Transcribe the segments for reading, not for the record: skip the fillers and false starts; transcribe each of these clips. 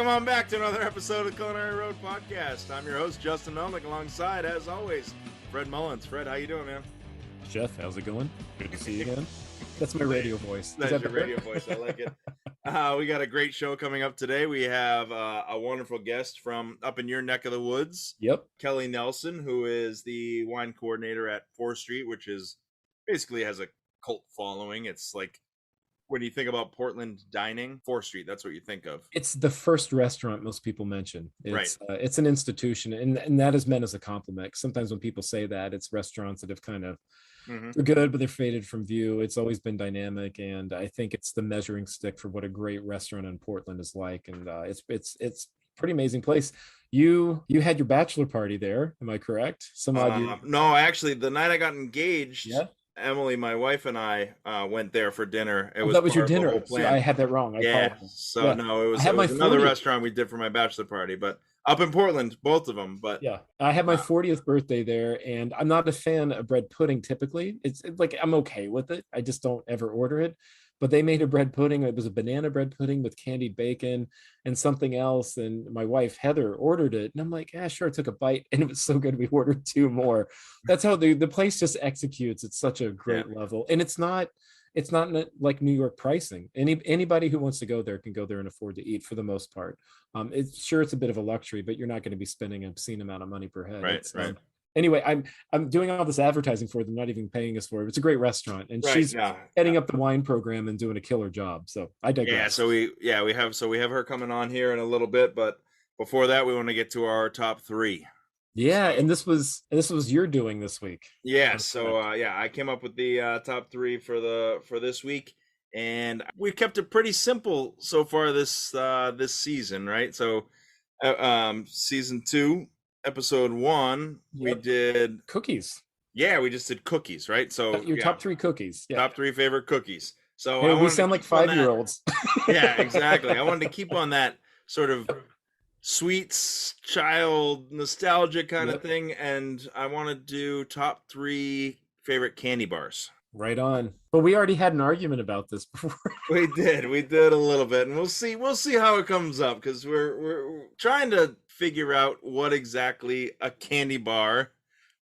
Welcome on back to another episode of Culinary Rd podcast. I'm your host, Justin Melnick, alongside, as always, Fred Mullins. Fred, how you doing, man? Jeff, how's it going? Good to see you again. That's my radio voice. That's your radio voice. I like it. We got a great show coming up today. We have a wonderful guest from up in your neck of the woods. Yep. Kelly Nelson, who is the wine coordinator at 4th Street, which is basically has a cult following. It's like when you think about Portland dining, 4th Street, that's what you think of. It's the first restaurant most people mention. It's, right. It's an institution, and that is meant as a compliment. Sometimes when people say that, it's restaurants that have kind of they're good, but they're faded from view. It's always been dynamic, and I think it's the measuring stick for what a great restaurant in Portland is like. And it's pretty amazing place. You had your bachelor party there, am I correct? No, actually, the night I got engaged. Yeah. Emily, my wife, and I went there for dinner. That was your dinner. So I had that wrong. No, it was another restaurant we did for my bachelor party, but up in Portland, both of them. But yeah, I had my 40th birthday there, and I'm not a fan of bread pudding typically. It's like I'm okay with it. I just don't ever order it. But they made a bread pudding. It was a banana bread pudding with candied bacon and something else. And my wife, Heather, ordered it. And I'm like, yeah, sure. I took a bite, and it was so good. We ordered 2 more. That's how the place just executes. It's such a great level. And it's not like New York pricing. Anybody who wants to go there can go there and afford to eat for the most part. It's a bit of a luxury, but you're not going to be spending an obscene amount of money per head. Right. Anyway, I'm doing all this advertising for them, not even paying us for it. It's a great restaurant, and she's heading up the wine program and doing a killer job. So I digress. Yeah, we have her coming on here in a little bit, but before that, we want to get to our top 3. Yeah, and this was your doing this week. Yeah, I came up with the top 3 for this week, and we've kept it pretty simple so far this season, right? So, season 2. Episode 1, we did cookies. Yeah, we just did cookies, right? So your top 3 cookies. Yeah. Top 3 favorite cookies. So we sound like 5-year-olds. Yeah, exactly. I wanted to keep on that sort of sweets child nostalgia kind of thing, and I want to do top 3 favorite candy bars. Right on. But we already had an argument about this before. We did a little bit, and we'll see how it comes up, because we're trying to figure out what exactly a candy bar,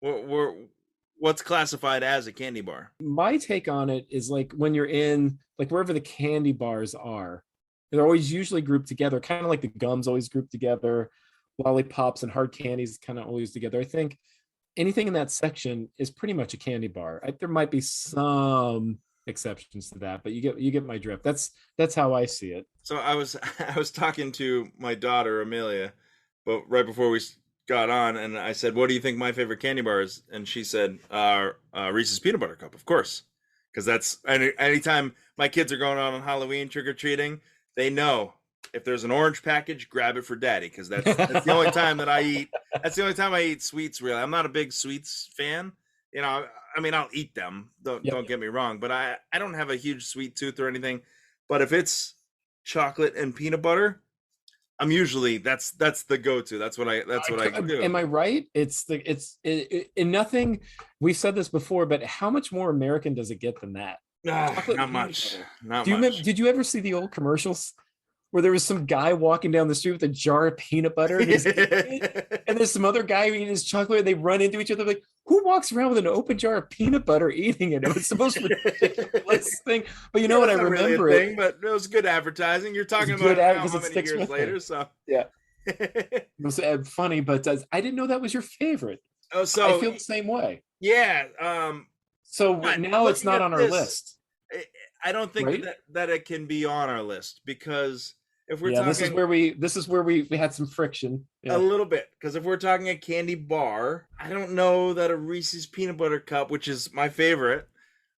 what's classified as a candy bar. My take on it is like when you're in like wherever the candy bars are, they're always usually grouped together, kind of like the gums always grouped together, lollipops and hard candies kind of always together. I think anything in that section is pretty much a candy bar. There might be some exceptions to that, but you get my drift. That's how I see it. So I was talking to my daughter Amelia, but right before we got on, and I said, "What do you think my favorite candy bar is?" And she said, "Reese's Peanut Butter Cup, of course," because that's anytime my kids are going out on Halloween trick or treating, they know if there's an orange package, grab it for Daddy, because that's the only time that I eat. That's the only time I eat sweets. Really, I'm not a big sweets fan. You know, I mean, I'll eat them. Don't get me wrong, but I don't have a huge sweet tooth or anything. But if it's chocolate and peanut butter, I'm usually that's the go-to. That's what I do. Am I right? It's in nothing. We've said this before, but how much more American does it get than that? Not much. Not much. Did you ever see the old commercials where there was some guy walking down the street with a jar of peanut butter and there's some other guy eating his chocolate, and they run into each other like, who walks around with an open jar of peanut butter eating it? It was the most ridiculous thing. But you know what? I remember really thing, but it was good advertising. You're talking about how many years later. So yeah, it was funny, but I didn't know that was your favorite. Oh, so I feel the same way. Yeah. So now it's not on our list. I don't think that it can be on our list, because if we're talking, this is where we had some friction a little bit, because if we're talking a candy bar, I don't know that a Reese's Peanut Butter Cup, which is my favorite,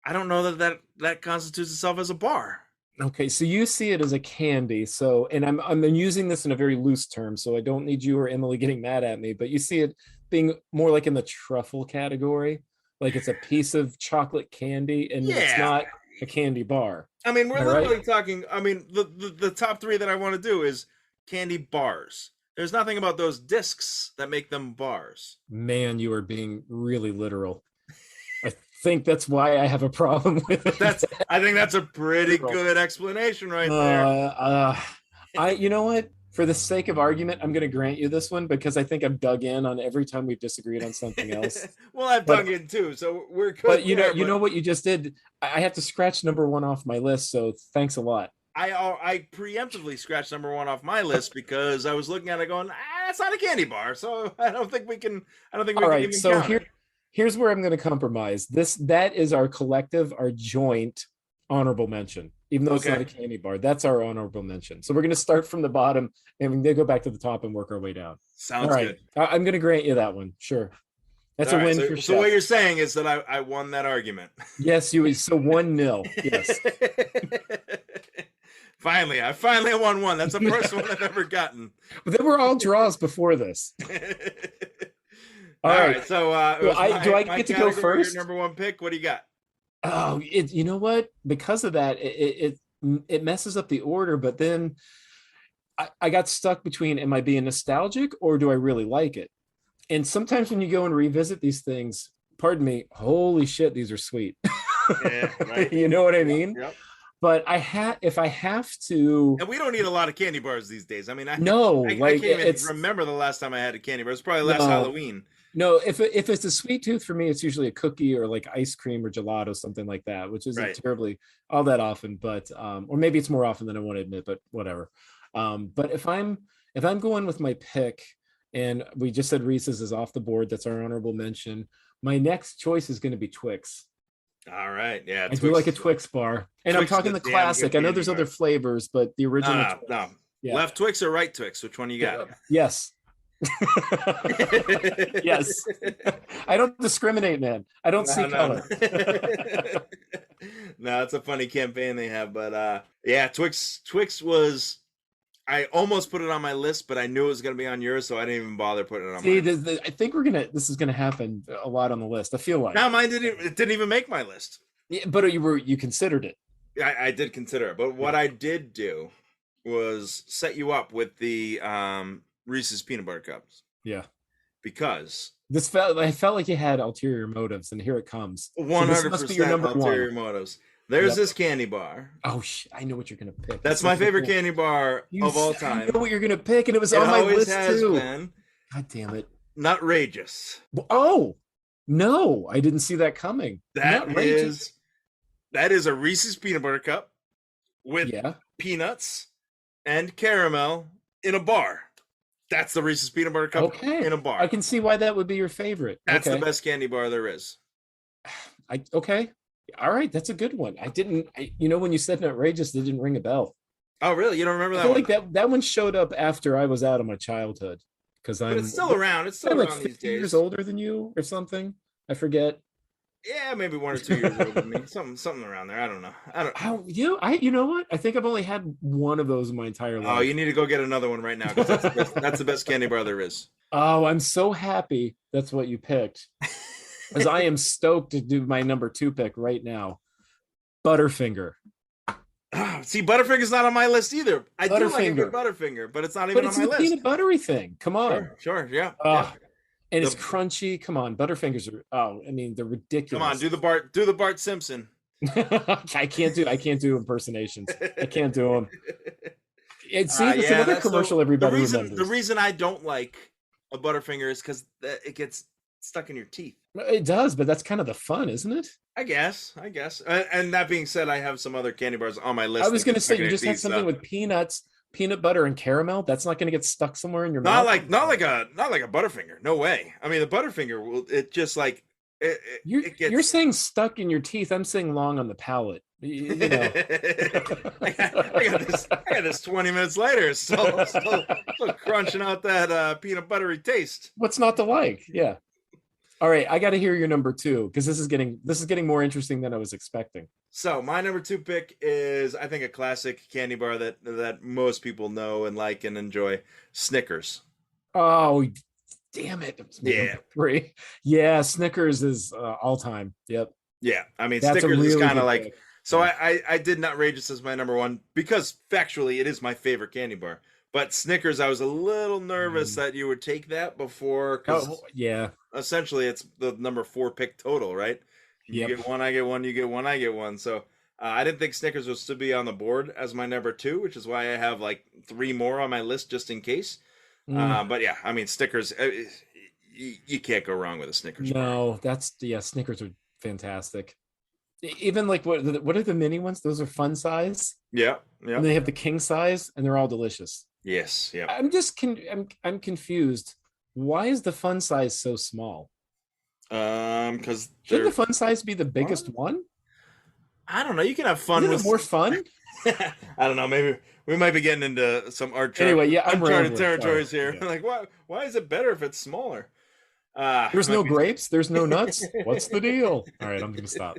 I don't know that constitutes itself as a bar. Okay, so you see it as a candy. So, and I'm using this in a very loose term, so I don't need you or Emily getting mad at me, but you see it being more like in the truffle category, like it's a piece of chocolate candy, and it's not a candy bar. I mean, we're literally talking. I mean, the top 3 that I want to do is candy bars. There's nothing about those discs that make them bars. Man, you are being really literal. I think that's why I have a problem with it. I think that's a pretty good explanation right there. You know what? for the sake of argument, I'm going to grant you this one because I think I've dug in on every time we've disagreed on something else. Well, I've dug But in too, so we're but good there. you know But what you just did. I have to scratch number one off my list. So thanks a lot. I preemptively scratched number one off my list because I was looking at it going, it's not a candy bar, so I don't think we can. I don't think we All can right. even So count it. here's where I'm going to compromise. That is our collective, our joint honorable mention. Even though it's not a Okay, candy bar, that's our honorable mention. So we're going to start from the bottom and we're going to go back to the top and work our way down. All sounds right. good. I'm going to grant you that one. Sure. That's All a right, win so for what Chef. you're saying is that I won that argument. Yes, you. So 1-0. Yes. I finally won one. That's the first one I've ever gotten. But they were all draws before this. All All right. right, so it So was do I my get to go category, your first? number one pick. What do you got? Oh, you know what? Because of that, it messes up the order. But then I got stuck between, am I being nostalgic or do I really like it? And sometimes when you go and revisit these things, pardon me, holy shit, these are sweet. Yeah, right. You know what I Yep, mean? yep. But if I have to, And we don't eat a lot of candy bars these days. I mean, no, I like can't even it's remember the last time I had a candy bar. It's probably last no, Halloween. no. If it's a sweet tooth for me, it's usually a cookie or like ice cream or gelato, something like that, which isn't Right. terribly all that often, but or maybe it's more often than I want to admit, but whatever. But if I'm going with my pick, and we just said Reese's is off the board, that's our honorable mention. My next choice is going to be Twix. All right. Yeah, I do like a Twix. Twix bar, and I'm Twix is talking a the damn good classic. I know candy there's other bar. flavors, but the No, original. no, Twix. no. Yeah. Left Twix or right Twix? Which one you got? Yes. Yes. I don't discriminate, man. I don't see No, no, color. no. No, it's a funny campaign they have, but yeah, Twix was. I almost put it on my list, but I knew it was going to be on yours, so I didn't even bother putting it on See, mine. I think this is gonna happen a lot on the list. I feel like. Now mine didn't even make my list. Yeah, but you considered it. I did consider it, but what Yeah. I did do was set you up with the Reese's peanut butter cups Yeah. because I felt like you had ulterior motives, and here it comes. So one this hundred must be your percent number ulterior one. motives. There's Yep. this candy bar. Oh, I know what you're gonna pick. That's my favorite candy bar of all I time. know what you're gonna pick, and it was It on my always list has too. been God damn it! Nutrageous. Oh no, I didn't see that coming. That Nutrageous. is a Reese's peanut butter cup with Yeah. peanuts and caramel in a bar. That's the Reese's peanut butter cup Okay. in a bar. I can see why that would be your favorite. That's Okay. the best candy bar there is. Okay. All right, that's a good one. When you said outrageous, it didn't ring a bell. Oh, really? You don't remember I that feel one? like that one showed up after I was out of my childhood because But I'm it's still around. It's still I'm like around these 50 years days. older than you or something. I forget. Yeah, maybe 1 or 2 years older than me. Something around there. I don't know. You know what? I think I've only had one of those in my entire life. Oh, you need to go get another one right now because that's the best candy bar there is. Oh, I'm so happy that's what you picked. Because I am stoked to do my number 2 pick right now. Butterfinger. See, Butterfinger's not on my list either. I do like a good Butterfinger. Butterfinger, but it's not But even it's on my the list. peanut buttery thing. Come on. Sure, yeah. Oh, and it's The- crunchy. Come on. Butterfingers are, I mean, they're ridiculous. Come on, do the Bart Simpson. I can't do impersonations. I can't do them. It's Yeah, another that's commercial everybody the remembers. reason I don't like a Butterfinger is because it gets stuck in your teeth. It does, but that's kind of the fun, isn't it? I guess. And that being said, I have some other candy bars on my list. I was that going to get say stuck in you your just had teeth, something so- with peanuts, peanut butter, and caramel. That's not going to get stuck somewhere in your mouth. not like a Butterfinger. No way. I mean, the Butterfinger will. It just like it gets. You're saying stuck in your teeth. I'm saying long on the palate. You know. I got this 20 minutes later, still crunching out that peanut buttery taste. What's not to like? Yeah. All right, I got to hear your number 2 because this is getting more interesting than I was expecting. So my number 2 pick is, I think, a classic candy bar that most people know and like and enjoy. Snickers. Oh, damn it! Yeah. Number 3. Yeah, Snickers is all time. Yep. Yeah, I mean, That's a Snickers is really kind of good like. pick. So I did Nutrageous as my number 1 because factually it is my favorite candy bar. But Snickers, I was a little nervous that you would take that before, because yeah. essentially it's the number 4 pick total, right? You Yep. get one, I get one, you get one, I get one. So I didn't think Snickers was to be on the board as my number two, which is why I have like three more on my list just in case. Mm, But yeah, I mean Snickers. You can't go wrong with a Snickers bar. no, that's yeah. Snickers are fantastic. Even like what are the mini ones? Those are fun size, Yeah, and yeah, they have the king size, and they're all delicious. yes, yeah. I'm confused. Why is the fun size so small? Because Shouldn't they're the fun size be the biggest fun. one? I don't know. You can have fun Isn't it with. more fun? I don't know. Maybe we might be getting into some Anyway, yeah, I'm uncharted rambling. Sorry. territories here. Yeah. Like, why? Why is it better if it's smaller? There's Might no be. grapes. There's no nuts. What's the deal? All right, I'm gonna stop.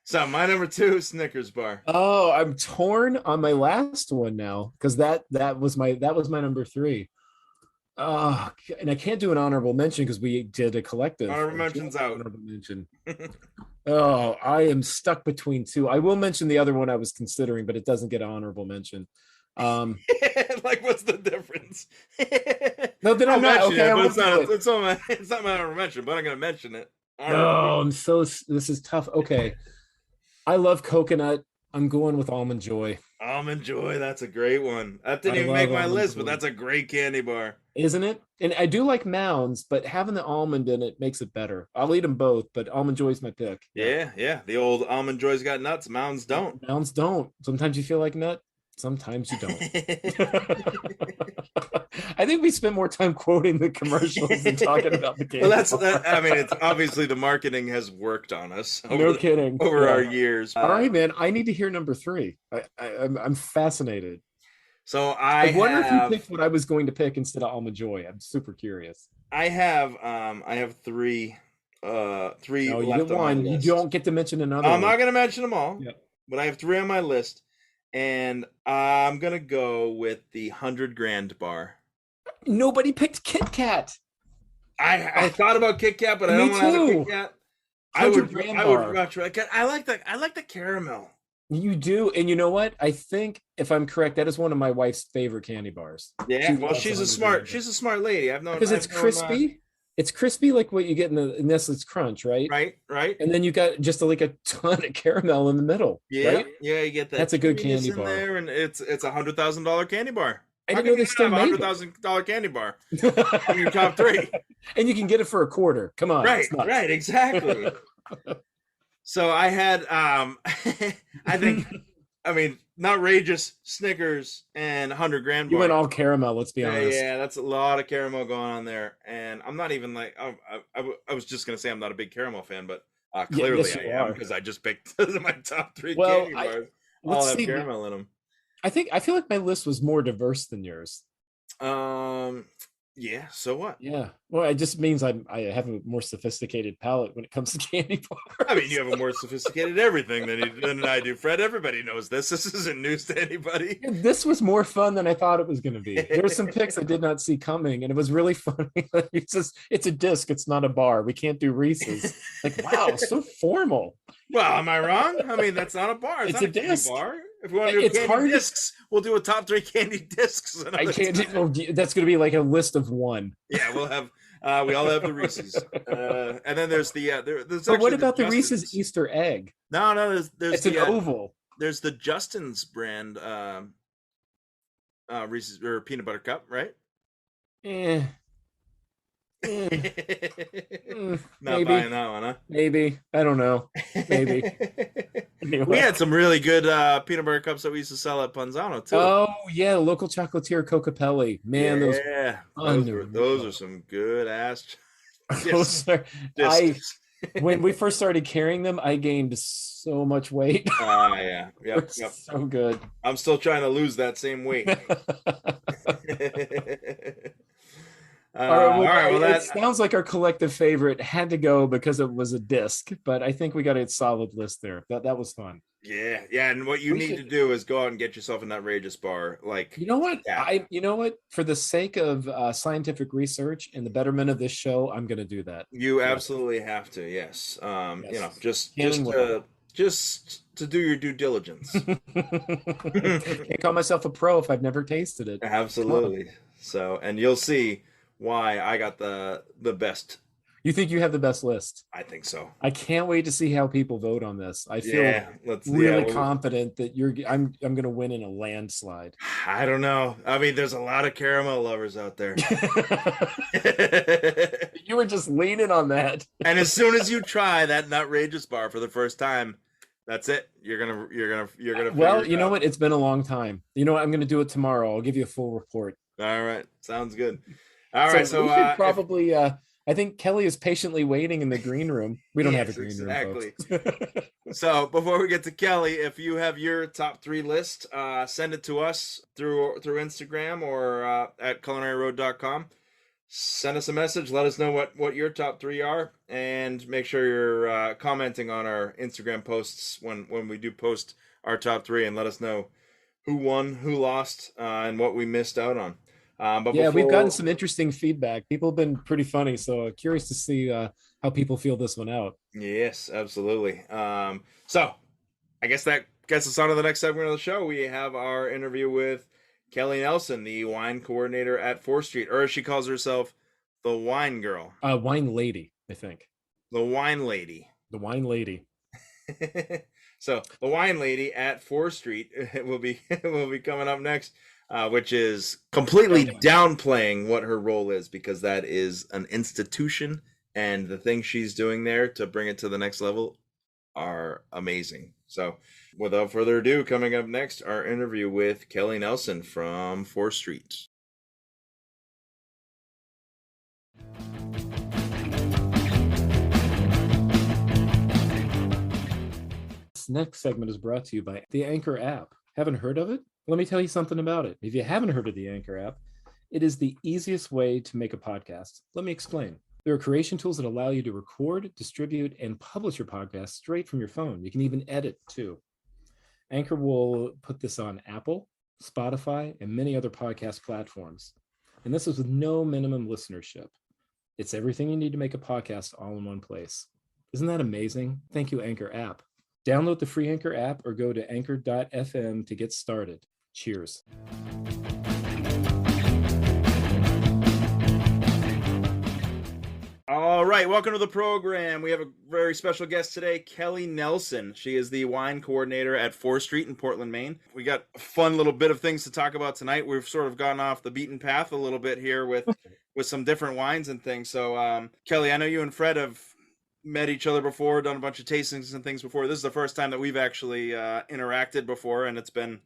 So my number two, Snickers bar. Oh, I'm torn on my last one now because that was my number three. Oh, and I can't do an honorable mention because we did a collective. Honorable A joint mentions out. honorable mention. Oh, I am stuck between two. I will mention the other one I was considering, but it doesn't get an honorable mention. Um, Like, what's the difference? no, then I'll I'm not mention okay. it, I but won't it's not. do it. It's not my honorable mention, but I'm gonna mention it. Honorably. No, this is tough. Okay, I love coconut. I'm going with almond joy. Almond Joy, that's a great one. That I didn't even make love my almond list, but joy, that's a great candy bar. isn't it? And I do like mounds, but having the almond in it makes it better. I'll eat them both, but almond joy is my pick. Yeah. Yeah, yeah. The old Almond Joy's got nuts, Mounds don't. Mounds don't. Sometimes you feel like nut, sometimes you don't. I think we spent more time quoting the commercials than talking about the Well, game. that's that. I mean, it's obviously the marketing has worked on us No kidding. over our Yeah. years. All right, man. I need to hear number three. I'm fascinated. So I wonder if you picked what I was going to pick instead of Almond Joy. I'm super curious. I have three No, you left get on my one. You list. don't get to mention another I'm one. not gonna mention them all, Yeah. but I have three on my list, and I'm gonna go with the 100 grand bar. Nobody picked Kit Kat. I thought about Kit Kat, but I Me don't want to have a too. Kit Kat. 100 grand I would bar. much rather. I like the caramel. You do, and you know what? I think if I'm correct, that is one of my wife's favorite candy bars. Yeah, She well, loves 100 grand she's a smart lady. because it's crispy. It's crispy like what you get in the Nestle's Crunch, right? right, right. And then you got just like a ton of caramel in the middle, Yeah, right? yeah, you get that. That's a good creaminess candy in bar. there, and it's $100,000 candy bar. I How didn't know can they you still not have a made $100,000 candy bar it. in your top three? And you can get it for a quarter. Come on, Right, it's nuts. right, exactly. So I had, I think, I mean, outrageous Snickers and 100 grand You bar. went all caramel. Let's be Yeah, honest. yeah, that's a lot of caramel going on there, and I'm not even like I was just gonna say I'm not a big caramel fan, but clearly yes, I you am are. because I just picked my top three Well, candy bars. All let's have see. caramel in them. I feel like my list was more diverse than yours. Yeah. So what? Yeah. Well, it just means I have a more sophisticated palate when it comes to candy bars. I mean, you have a more sophisticated everything than I do, Fred. Everybody knows this. This isn't news to anybody. This was more fun than I thought it was going to be. There were some picks I did not see coming, and it was really funny. It's a disc. It's not a bar. We can't do Reese's. Like, wow, so formal. Well, am I wrong? I mean, that's not a bar. It's It's not a candy disc. bar. If we want to do It's candy hard. discs, we'll do a top three candy discs. I can't. That's going to be like a list of one. Yeah, we'll have. We all have the Reese's, and then there's the there's But what actually about the Justin's. Reese's Easter egg? No, there's It's an the oval. there's the Justin's brand Reese's or peanut butter cup, right? Eh, eh, Not maybe. buying that one, huh? Maybe. I don't know. Maybe. We Anyway. had some really good peanut butter cups that we used to sell at Ponzano too. Oh yeah, local chocolatier Cocapelli. Man, yeah, unreal. those are some good ass those are, discs. when we first started carrying them, I gained so much weight. Yeah, They're yep. so good. I'm still trying to lose that same weight. All right, well, it sounds like our collective favorite had to go because it was a disc, but I think we got a solid list there. That was fun. yeah, and what you We need should- to do is go out and get yourself an outrageous bar. Like, You know what? Yeah. You know what? For the sake of scientific research and the betterment of this show, I'm going to do that. you Yeah. absolutely have to. Yes. Yes. You know, just Can well. to do your due diligence. Can't call myself a pro if I've never tasted it. Absolutely. So, and you'll see why I got the best You think you have the best list? I think so. I can't wait to see how people vote on this. I feel Yeah, let's. Yeah, really confident that I'm going to win in a landslide. I don't know. I mean, there's a lot of caramel lovers out there. You were just leaning on that. And as soon as you try that nutrageous bar for the first time, that's it. You're gonna figure Well, it you know out. what? It's been a long time. You know what? I'm going to do it tomorrow. I'll give you a full report. All right, sounds good. All So right, we so should if probably. I think Kelly is patiently waiting in the green room. We don't have a yes, green room, folks. exactly. So before we get to Kelly, if you have your top 3 list, send it to us through Instagram or at culinaryroad.com. Send us a message. Let us know what your top 3 are, and make sure you're commenting on our Instagram posts when we do post our top 3, and let us know who won, who lost, and what we missed out on. But Yeah, we've gotten before, some interesting feedback. People have been pretty funny, so curious to see how people feel this one out. yes, absolutely. So I guess that gets us on to the next segment of the show. We have our interview with Kelly Nelson, the wine coordinator at 4th Street, or as she calls herself, the wine girl, Wine lady, I think. the wine lady. The wine lady. So the wine lady at 4th Street will be coming up next, which is completely downplaying what her role is, because that is an institution, and the things she's doing there to bring it to the next level are amazing. So without further ado, coming up next, our interview with Kelly Nelson from 4th Street. This next segment is brought to you by the Anchor app. Haven't heard of it? Let me tell you something about it. If you haven't heard of the Anchor app, it is the easiest way to make a podcast. Let me explain. There are creation tools that allow you to record, distribute, and publish your podcast straight from your phone. You can even edit too. Anchor will put this on Apple, Spotify, and many other podcast platforms. And this is with no minimum listenership. It's everything you need to make a podcast all in one place. Isn't that amazing? Thank you, Anchor app. Download the free Anchor app or go to anchor.fm to get started. Cheers. All right, welcome to the program. We have a very special guest today, Kelly Nelson. She is the wine coordinator at 4th Street in Portland, Maine. We got a fun little bit of things to talk about tonight. We've sort of gone off the beaten path a little bit here with some different wines and things. So, Kelly, I know you and Fred have met each other before, done a bunch of tastings and things before. This is the first time that we've actually interacted before, and it's been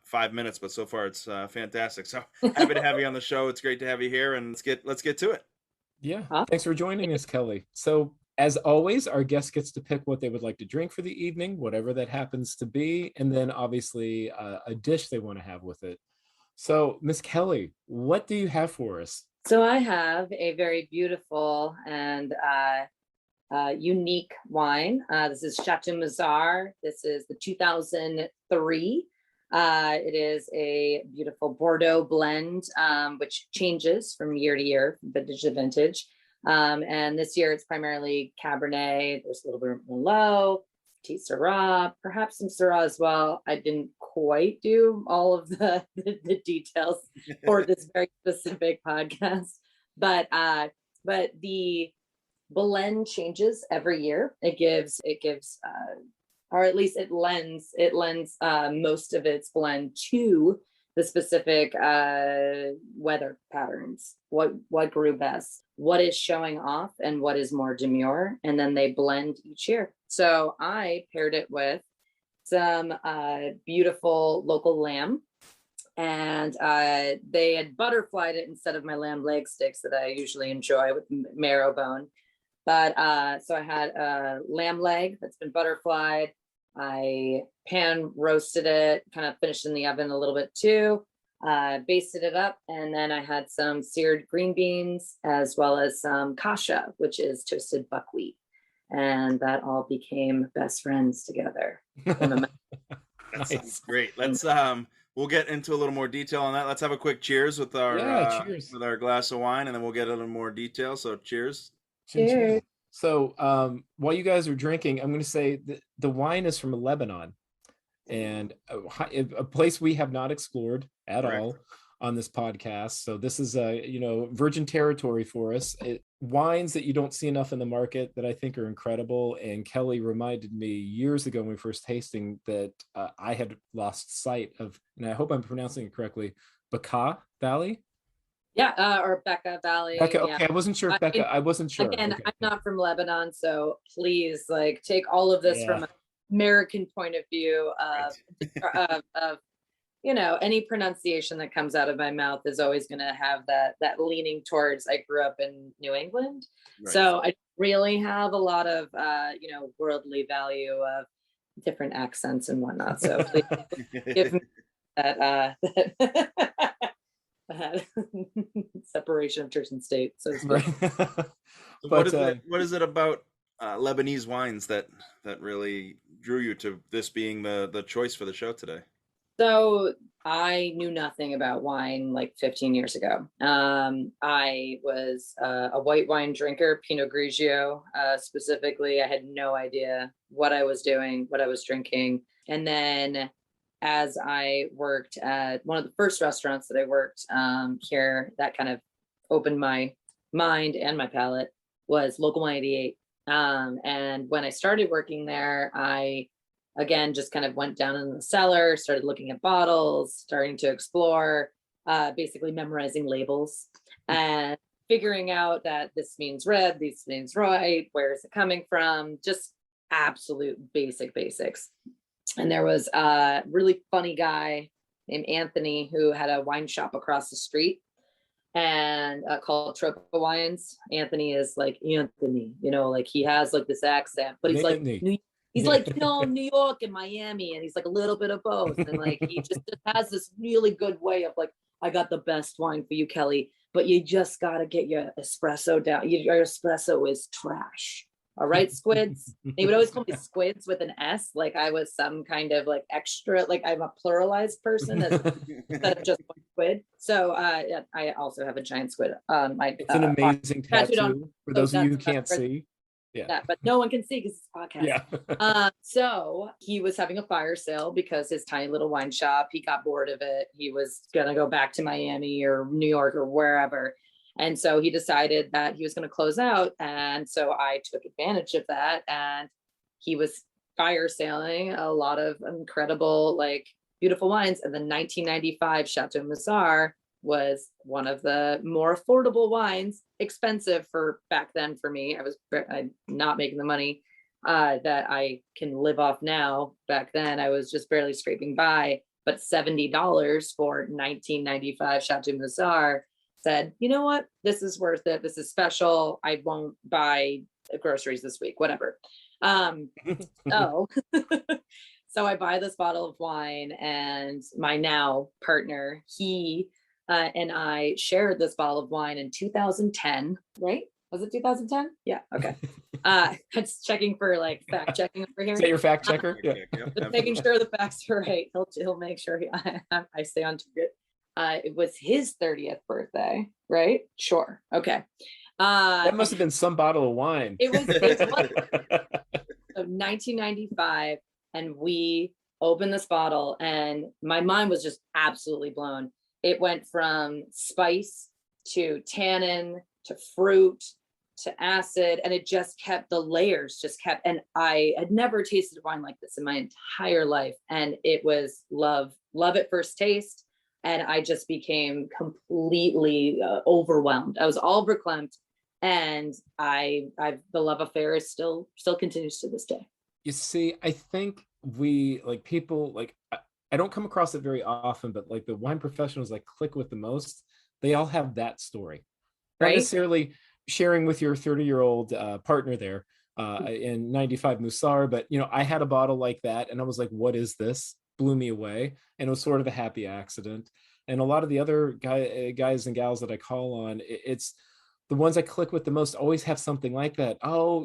5 minutes, but so far it's fantastic. So happy to have you on the show. It's great to have you here, and let's get to it. Yeah, thanks for joining us, Kelly. So, as always, our guest gets to pick what they would like to drink for the evening, whatever that happens to be, and then obviously a dish they want to have with it. So, Miss Kelly, what do you have for us? So I have a very beautiful and unique wine. This is Chateau Mazar. This is the 2003. It is a beautiful Bordeaux blend, which changes from year to year, vintage to vintage. And this year it's primarily Cabernet. There's a little bit of Merlot, Petit Syrah, perhaps some Syrah as well. I didn't quite do all of the details for this very specific podcast, but the blend changes every year. It gives or at least it lends most of its blend to the specific weather patterns, what grew best, what is showing off, and what is more demure, and then they blend each year. So I paired it with some beautiful local lamb, and they had butterflied it instead of my lamb leg sticks that I usually enjoy with marrow bone. But so I had a lamb leg that's been butterflied. I pan roasted it, kind of finished in the oven a little bit too, basted it up, and then I had some seared green beans as well as some kasha, which is toasted buckwheat, and that all became best friends together. That sounds great. Let's we'll get into a little more detail on that. Let's have a quick cheers with our cheers. with our glass of wine, and then we'll get a little more detail. So cheers. Cheers. So while you guys are drinking, I'm going to say the wine is from Lebanon, and a place we have not explored at all on this podcast. So this is virgin territory for us. wines that you don't see enough in the market that I think are incredible. And Kelly reminded me years ago when we first tasting that I had lost sight of, and I hope I'm pronouncing it correctly, Bekaa Valley. Yeah, or Becca Valley. Becca, Yeah. okay, I wasn't sure if I Becca, mean, I wasn't sure. again, Okay. I'm not from Lebanon, so please, like, take all of this Yeah. from an American point of view of any pronunciation that comes out of my mouth is always going to have that leaning towards I grew up in New England. Right. So I really have a lot of worldly value of different accents and whatnot. So please give me that that separation of church and state, so to speak. Right. So But what is it about Lebanese wines that really drew you to this being the choice for the show today? So I knew nothing about wine like 15 years ago. I was a white wine drinker, Pinot Grigio specifically. I had no idea what I was doing, what I was drinking. And then as I worked at one of the first restaurants that I worked here, that kind of opened my mind and my palate was Local 188. And when I started working there, I again just kind of went down in the cellar, started looking at bottles, starting to explore, basically memorizing labels and figuring out that this means red, this means white, where is it coming from, just absolute basics. And there was a really funny guy named Anthony who had a wine shop across the street and called Tropa Wines. Anthony is like Anthony, like he has like this accent, but he's like he's Yeah. like New York and Miami, and he's like a little bit of both, and like he just has this really good way of like, I got the best wine for you, Kelly, but you just gotta get your espresso down. Your espresso is trash. All right, squids. They would always call me squids with an S, like I was some kind of like extra, like I'm a pluralized person instead of just one squid. So yeah, I also have a giant squid on my It's an amazing tattoo for those of you who can't see. Yeah. That, but no one can see because it's a podcast. Yeah. So he was having a fire sale because his tiny little wine shop, he got bored of it. He was gonna go back to Miami or New York or wherever. And so he decided that he was going to close out. And so I took advantage of that. And he was fire sailing a lot of incredible, like beautiful wines. And the 1995 Chateau Massar was one of the more affordable wines, expensive for back then for me. I'm not making the money that I can live off now. Back then, I was just barely scraping by. But $70 for 1995 Chateau Massar said, you know what, this is worth it. This is special. I won't buy groceries this week, whatever. So I buy this bottle of wine, and my now partner, he and I shared this bottle of wine in 2010, right? Was it 2010? Yeah, okay. I'm just checking for like fact checking over here. Is that your fact checker? Yeah. Just making sure the facts are right. He'll make sure I stay on target. It was his 30th birthday, right? Sure. Okay. That must have been some bottle of wine. It was 1995, and we opened this bottle, and my mind was just absolutely blown. It went from spice to tannin to fruit to acid, and it just kept, the layers just kept, and I had never tasted wine like this in my entire life, and it was love at first taste. And I just became completely overwhelmed. I was all verklempt, and the love affair is still continues to this day. You see, I think we like people like I don't come across it very often, but like the wine professionals I click with the most, they all have that story. Not Right? necessarily sharing with your 30-year-old partner there in 95 Musar, but I had a bottle like that, and I was like, what is this? Blew me away, and it was sort of a happy accident. And a lot of the other guys and gals that I call on, it's the ones I click with the most always have something like that. Oh,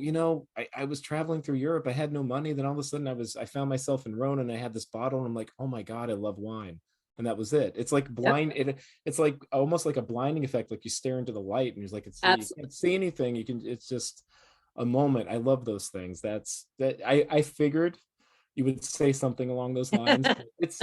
I was traveling through Europe, I had no money, then all of a sudden I found myself in Rhone, and I had this bottle, and I'm like, oh my god, I love wine. And that was it. It's like blind. It's like almost like a blinding effect, like you stare into the light and you're like, you can't see anything. It's just a moment. I love those things. I figured you would say something along those lines. It's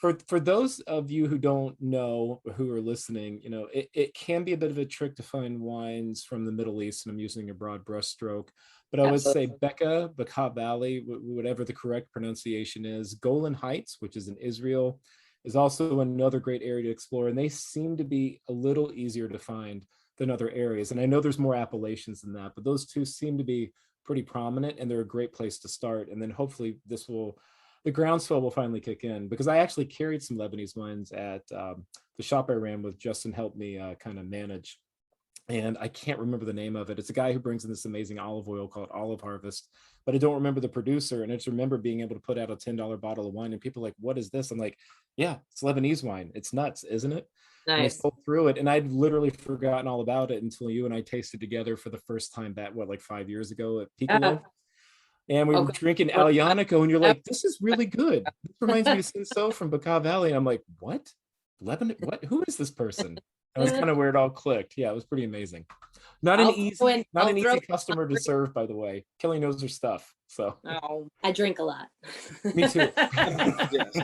For those of you who don't know, who are listening, you know, it can be a bit of a trick to find wines from the Middle East, and I'm using a broad brushstroke, but I would say Absolutely. Bekaa Valley, whatever the correct pronunciation is. Golan Heights, which is in Israel, is also another great area to explore, and they seem to be a little easier to find than other areas. And I know there's more appellations than that, but those two seem to be pretty prominent, and they're a great place to start. And then hopefully the groundswell will finally kick in, because I actually carried some Lebanese wines at the shop I ran with. Justin helped me kind of manage, and I can't remember the name of it. It's a guy who brings in this amazing olive oil called Olive Harvest, but I don't remember the producer. And I just remember being able to put out a $10 bottle of wine, and people are like, "What is this?" I'm like, "Yeah, it's Lebanese wine. It's nuts, isn't it?" And I Nice. sold through it, and I'd literally forgotten all about it until you and I tasted together for the first time back, what, like 5 years ago at Uh, Piccolo. And we were okay. drinking Well, Aglianico, and you're I- like, "This is really good. This reminds me of Cinsault from Bekaa Valley." And I'm like, "What? Lebanon? What? Who is this person?" And that's kind of where it all clicked. Yeah, it was pretty amazing. Not an easy, not I'll an throw easy customer to serve, by the way. Kelly knows her stuff. So Oh, I drink a lot. me too. Yes.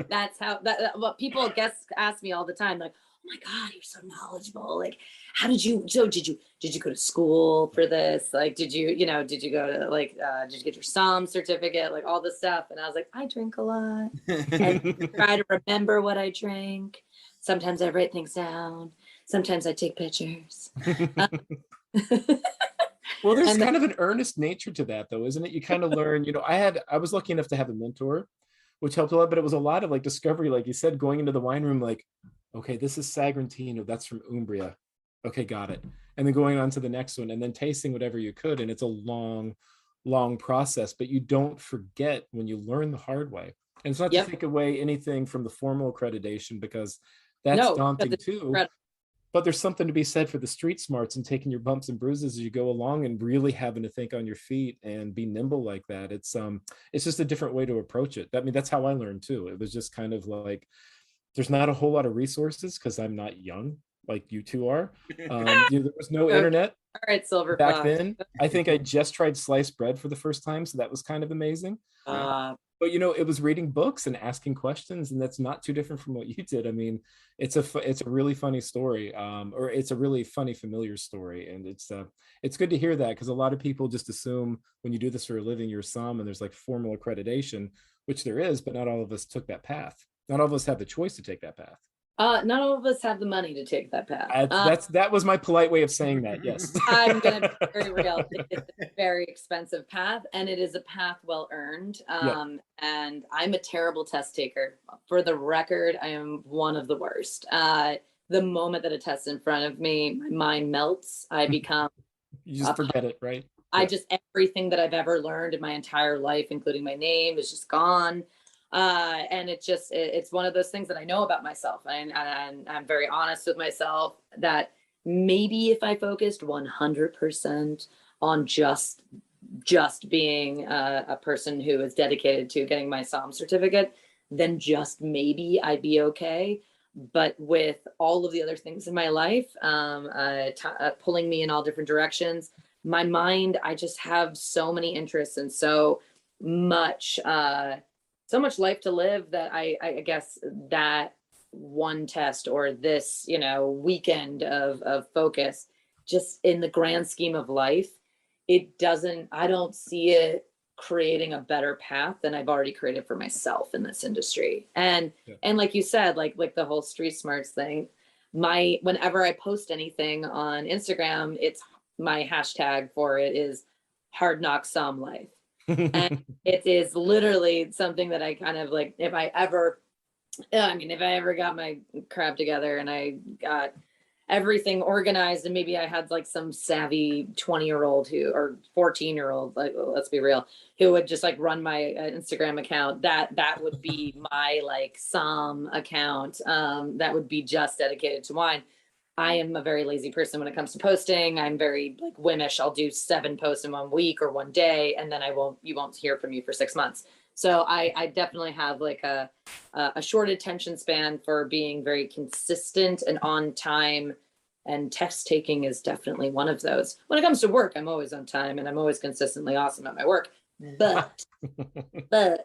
That's how what people guests ask me all the time, like, "Oh my God, you're so knowledgeable. Like, how did you, so did you go to school for this? Like, did you go to like did you get your Psalm certificate? Like all this stuff." And I was like, I drink a lot. I try to remember what I drank. Sometimes I write things down. Sometimes I take pictures. Um, Well, there's and then, kind of an earnest nature to that, though, isn't it? You kind of learn, I was lucky enough to have a mentor, which helped a lot, but it was a lot of like discovery, like you said, going into the wine room, like, okay, this is Sagrantino, that's from Umbria. Okay, got it. And then going on to the next one, and then tasting whatever you could. And it's a long, long process, but you don't forget when you learn the hard way. And it's not to yep, take away anything from the formal accreditation, because that's no, because daunting it's too. incredible. But there's something to be said for the street smarts and taking your bumps and bruises as you go along, and really having to think on your feet and be nimble like that. It's just a different way to approach it. I mean, that's how I learned too. It was just kind of like, there's not a whole lot of resources because I'm not young like you two are. There was no Okay. internet All right, Silver back Fox. then. I think I just tried sliced bread for the first time, so that was kind of amazing. Uh, But it was reading books and asking questions, and that's not too different from what you did. I mean, it's a really funny story, or it's a really funny familiar story, and it's good to hear that, because a lot of people just assume when you do this for a living, you're some, and there's like formal accreditation, which there is, but not all of us took that path. Not all of us have the choice to take that path. Not all of us have the money to take that path. That was my polite way of saying that. Yes. I'm gonna be very real. It's a very expensive path, and it is a path well earned. Yep. And I'm a terrible test taker. For the record, I am one of the worst. The moment that a test's in front of me, my mind melts. I become You just forget it, right? I Yeah. just everything that I've ever learned in my entire life, including my name, is just gone. And it's one of those things that I know about myself, and I'm very honest with myself that maybe if I focused 100% on just being a person who is dedicated to getting my Psalm certificate, then just maybe I'd be okay. But with all of the other things in my life, pulling me in all different directions, my mind, I just have so many interests and much, so much life to live that I guess that one test or this, weekend of focus, just in the grand scheme of life, I don't see it creating a better path than I've already created for myself in this industry. Yeah. And like you said, like the whole street smarts thing, whenever I post anything on Instagram, it's my hashtag for it is hard knock some life. And it is literally something that I kind of like, if I ever got my crap together and I got everything organized, and maybe I had like some savvy 20-year-old or 14-year-old, like, let's be real, who would just like run my Instagram account, that would be my like Psalm account, that would be just dedicated to wine. I am a very lazy person when it comes to posting. I'm very like whimish. I'll do 7 posts in 1 week or 1 day, and then you won't hear from me for 6 months. So I definitely have like a short attention span for being very consistent and on time. And test taking is definitely one of those. When it comes to work, I'm always on time and I'm always consistently awesome at my work. But when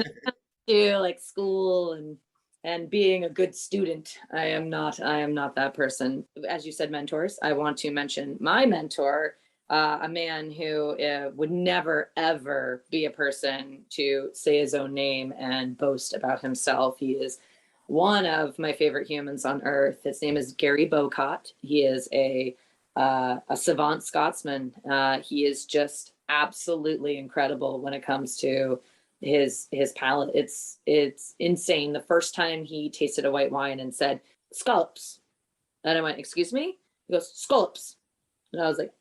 it comes to like school and being a good student. I am not that person. As you said, mentors. I want to mention my mentor, a man who would never, ever be a person to say his own name and boast about himself. He is one of my favorite humans on earth. His name is Gary Bocott. He is a savant Scotsman. He is just absolutely incredible when it comes to his palate. It's insane. The first time he tasted a white wine and said scallops, and I went, "Excuse me?" He goes, "Scallops," and I was like,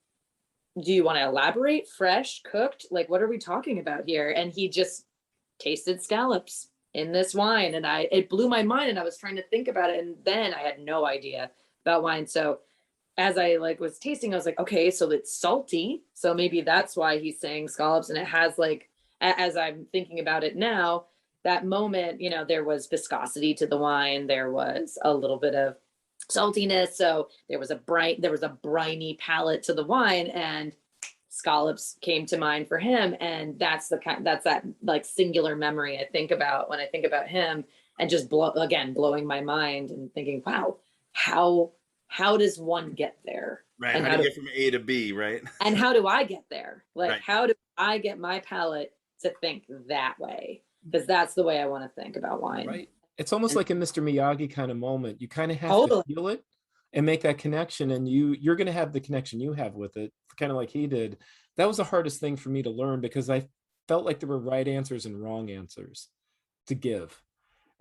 "Do you want to elaborate? Fresh, cooked? Like, what are we talking about here?" And he just tasted scallops in this wine, and it blew my mind. And I was trying to think about it, and then I had no idea about wine. So as I like was tasting, I was like, okay, so it's salty. So maybe that's why he's saying scallops. And it has like, as I'm thinking about it now, that moment, you know, there was viscosity to the wine. There was a little bit of saltiness. So there was a briny palate to the wine, and scallops came to mind for him. And that's that like singular memory I think about when I think about him, and just blowing my mind and thinking, wow, how does one get there? Right. And How do you get from A to B, right? and how do I get there? Like, Right. how do I get my palate to think that way? Because that's the way I want to think about wine. Right. It's almost like a Mr. Miyagi kind of moment. You kind of have Totally. to feel it and make that connection, and you're going to have the connection you have with it, kind of like he did. That was the hardest thing for me to learn, because I felt like there were right answers and wrong answers to give.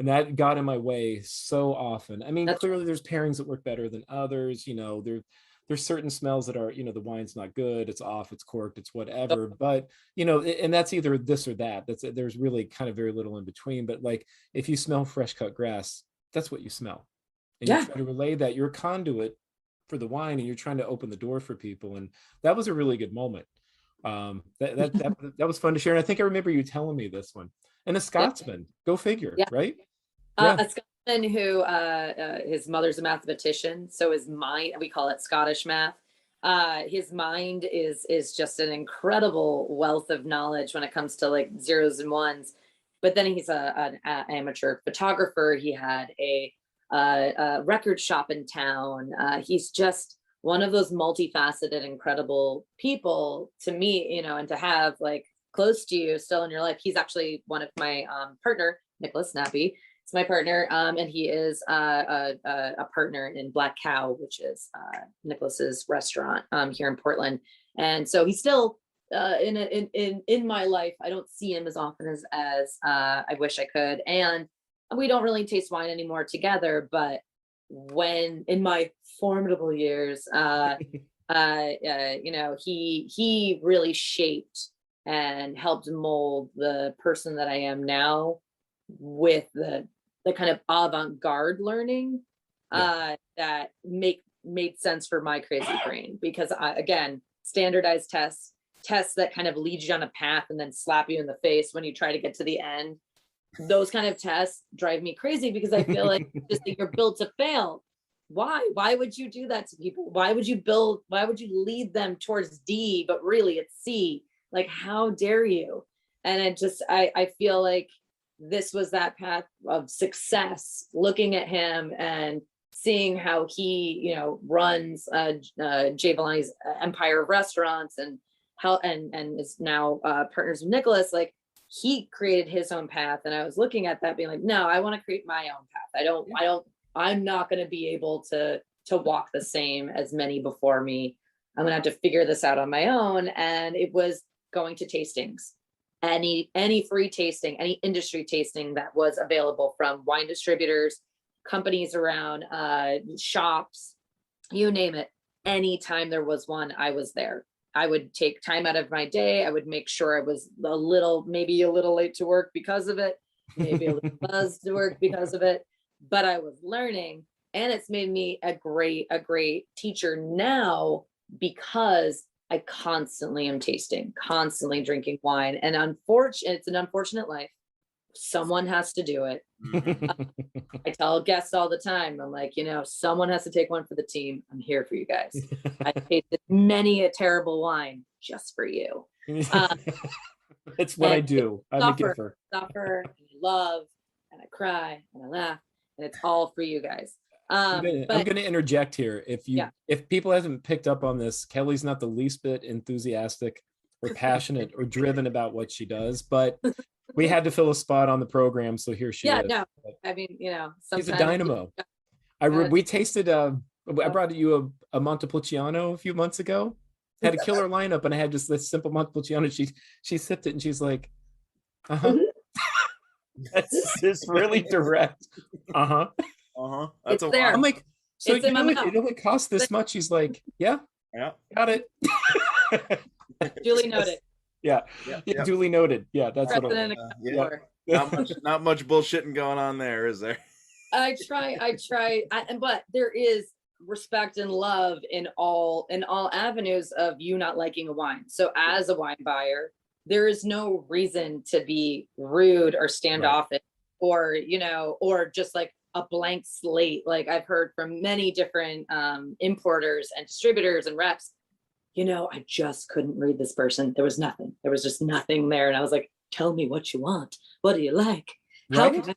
And that got in my way so often. I mean, clearly there's pairings that work better than others. You know, there's certain smells that are, you know, the wine's not good, it's off, it's corked, it's whatever. But, you know, and that's either this or that. There's really kind of very little in between. But like, if you smell fresh cut grass, that's what you smell. And you try to relay that. You're a conduit for the wine, and you're trying to open the door for people. And that was a really good moment. That was fun to share. And I think I remember you telling me this one. And a Scotsman, go figure, right? A Scotsman who his mother's a mathematician, so his mind, we call it Scottish math. His mind is just an incredible wealth of knowledge when it comes to like zeros and ones. But then he's an amateur photographer. He had a record shop in town. He's just one of those multifaceted, incredible people to me, you know, and to have like close to you still in your life. He's actually one of my partner, Nicholas Snappy. It's my partner, and he is a partner in Black Cow, which is Nicholas's restaurant here in Portland. And so he's still in my life. I don't see him as often as I wish I could, and we don't really taste wine anymore together. But when in my formidable years, you know, he really shaped and helped mold the person that I am now, with the kind of avant-garde learning that made sense for my crazy brain. Because again, standardized tests that kind of lead you on a path and then slap you in the face when you try to get to the end. Those kind of tests drive me crazy, because I feel like just that you're built to fail. Why would you do that to people? Why would you lead them towards D, but really it's C? Like, how dare you? And I feel like this was that path of success, looking at him and seeing how he, you know, runs Jay Villani's empire of restaurants, and is now partners with Nicholas. Like, he created his own path, and I was looking at that being like, no, I want to create my own path. I'm not going to be able to walk the same as many before me. I'm going to have to figure this out on my own. And it was going to tastings, any free tasting, any industry tasting that was available from wine distributors, companies around, shops, you name it. Anytime there was one, I was there. I would take time out of my day. I would make sure I was maybe a little late to work because of it, maybe a little buzzed to work because of it, but I was learning, and it's made me a great teacher now, because I constantly am tasting, constantly drinking wine. And it's an unfortunate life. Someone has to do it. I tell guests all the time, I'm like, you know, someone has to take one for the team. I'm here for you guys. I tasted many a terrible wine just for you. It's what I do. I'm a giver. Suffer, love and I cry and I laugh, and it's all for you guys. I'm But gonna interject here. yeah, If people haven't picked up on this, Kelly's not the least bit enthusiastic or passionate or driven about what she does, but we had to fill a spot on the program, so here she yeah, is. no, I mean, She's a sometimes dynamo. gotta We take- tasted I brought you a Montepulciano a few months ago. Had a killer lineup, and I had just this simple Montepulciano. She sipped it and she's like, uh-huh. That's just really direct. Uh-huh. That's It's there. I'm like, so It's in my mouth. it only costs this much? She's like, yeah, Yeah. got it. Duly noted. Yeah. Yeah. Yeah, duly noted. Yeah, that's what it Precedent was. accounted Yeah. for. Not much bullshitting going on there, is there? I try, but there is respect and love in all avenues of you not liking a wine. So as a wine buyer, there is no reason to be rude or standoffish or, or just like a blank slate. Like I've heard from many different importers and distributors and reps, I just couldn't read this person. There was nothing. There was just nothing there. And I was like, tell me what you want. What do you like? How can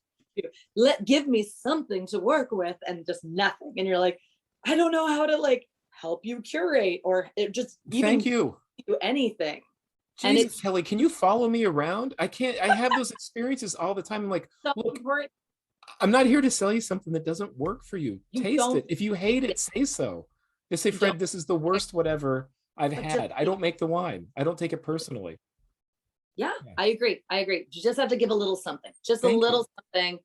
I give me something to work with? And just nothing. And you're like, I don't know how to like help you curate or it just even Thank you. do anything. Jesus, Kelly, can you follow me around? I can't. I have those experiences all the time. I'm like, So look, important. I'm not here to sell you something that doesn't work for you. You Taste don't- it. If you hate it, say so. Just say, You Fred, don't- this is the worst whatever I've But just- had. I don't make the wine. I don't take it personally. Yeah, Yeah. I agree. You just have to give a little something, just Thank a you. little something,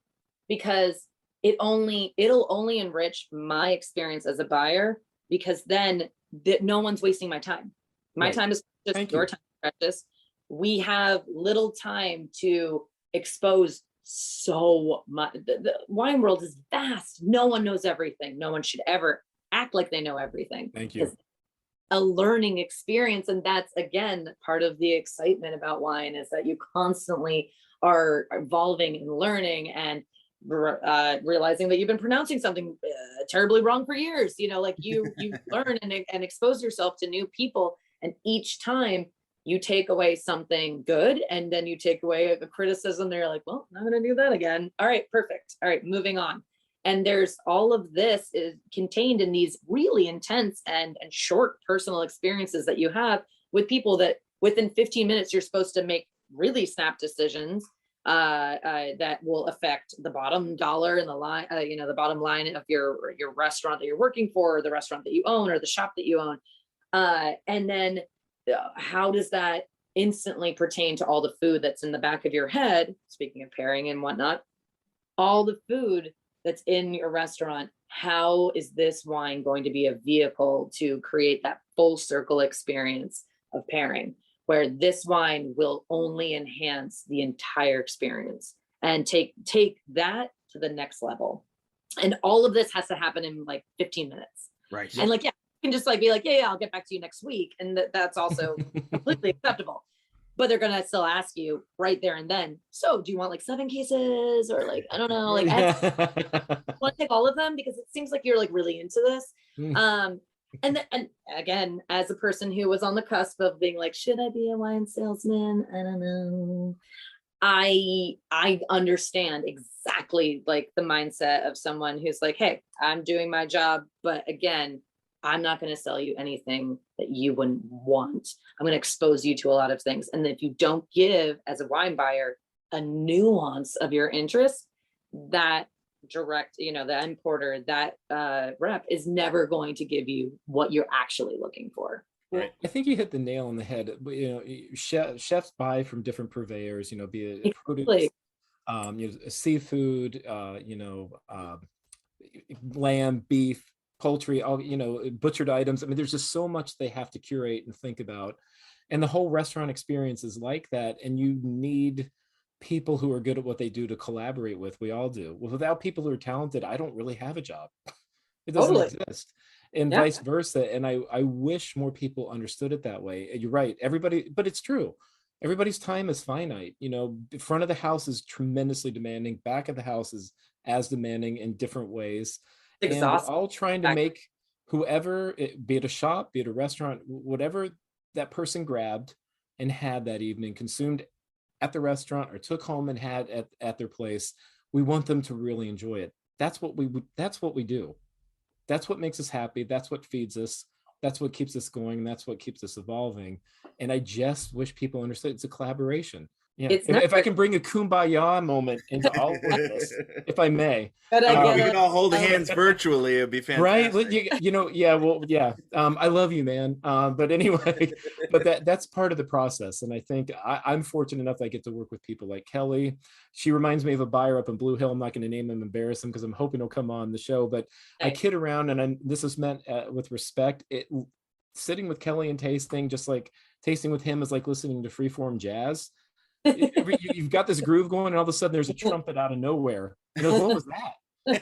because it'll only enrich my experience as a buyer, because then no one's wasting my time. My Right. time is just Thank your you. time is precious. We have little time to expose so much. The wine world is vast. No one knows everything. No one should ever act like they know everything. Thank you. It's a learning experience, and that's again part of the excitement about wine, is that you constantly are evolving and learning and realizing that you've been pronouncing something terribly wrong for years. Like you learn and expose yourself to new people, and each time you take away something good, and then you take away a criticism. They're like, well, I'm not going to do that again. All right, perfect. All right, moving on. And there's all of this is contained in these really intense and short personal experiences that you have with people that within 15 minutes, you're supposed to make really snap decisions that will affect the bottom dollar and the line, the bottom line of your restaurant that you're working for, or the restaurant that you own, or the shop that you own. And then how does that instantly pertain to all the food that's in the back of your head? Speaking of pairing and whatnot, all the food that's in your restaurant, how is this wine going to be a vehicle to create that full circle experience of pairing, where this wine will only enhance the entire experience and take that to the next level? And all of this has to happen in like 15 minutes. Right. And like, yeah, you can just like be like, yeah, I'll get back to you next week. And that's also completely acceptable. But they're gonna still ask you right there and then, so do you want like 7 cases, or like, I don't know, like want to take all of them, because it seems like you're like really into this. And again, as a person who was on the cusp of being like, should I be a wine salesman? I don't know. I understand exactly like the mindset of someone who's like, hey, I'm doing my job, but again, I'm not going to sell you anything that you wouldn't want. I'm going to expose you to a lot of things. And if you don't give, as a wine buyer, a nuance of your interest, that direct, the importer, that rep is never going to give you what you're actually looking for. Well, I think you hit the nail on the head. But chefs buy from different purveyors, be it produce, seafood, lamb, beef, poultry, all butchered items. I mean, there's just so much they have to curate and think about, and the whole restaurant experience is like that. And you need people who are good at what they do to collaborate with. We all do. Well, without people who are talented, I don't really have a job. It doesn't exist, and vice versa. And I wish more people understood it that way. You're right, everybody, but it's true. Everybody's time is finite. The front of the house is tremendously demanding. Back of the house is as demanding in different ways. And we're all trying to make whoever, be it a shop, be it a restaurant, whatever that person grabbed and had that evening, consumed at the restaurant or took home and had at their place, we want them to really enjoy it. That's what we do. That's what makes us happy. That's what feeds us. That's what keeps us going. That's what keeps us evolving. And I just wish people understood it's a collaboration. Yeah. It's If I not. can bring a kumbaya moment into all of this, if I may. But I We get can it. all hold hands virtually. It'd be Right. fantastic. You know, yeah, well, yeah. I love you, man. But anyway, but that's part of the process. And I think I'm fortunate enough that I get to work with people like Kelly. She reminds me of a buyer up in Blue Hill. I'm not going to name him, embarrass him, because I'm hoping he'll come on the show. But I Nice. kid around, and this is meant with respect. Sitting with Kelly and tasting, just like tasting with him, is like listening to freeform jazz. You've got this groove going, and all of a sudden there's a trumpet out of nowhere. You know, what was that?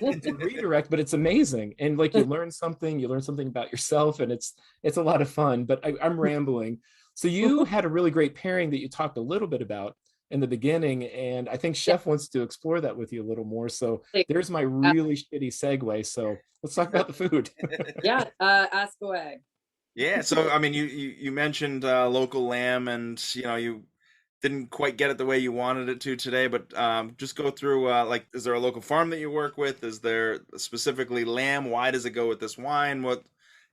It's a redirect, but it's amazing. And like you learn something about yourself, and it's a lot of fun. But I'm rambling. So you had a really great pairing that you talked a little bit about in the beginning, and I think Yeah. Chef wants to explore that with you a little more. So Like, there's my really shitty segue. So let's talk about the food. yeah, ask away. Yeah, so I mean, you mentioned local lamb, and you didn't quite get it the way you wanted it to today, but just go through like, is there a local farm that you work with? Is there specifically lamb? Why does it go with this wine? What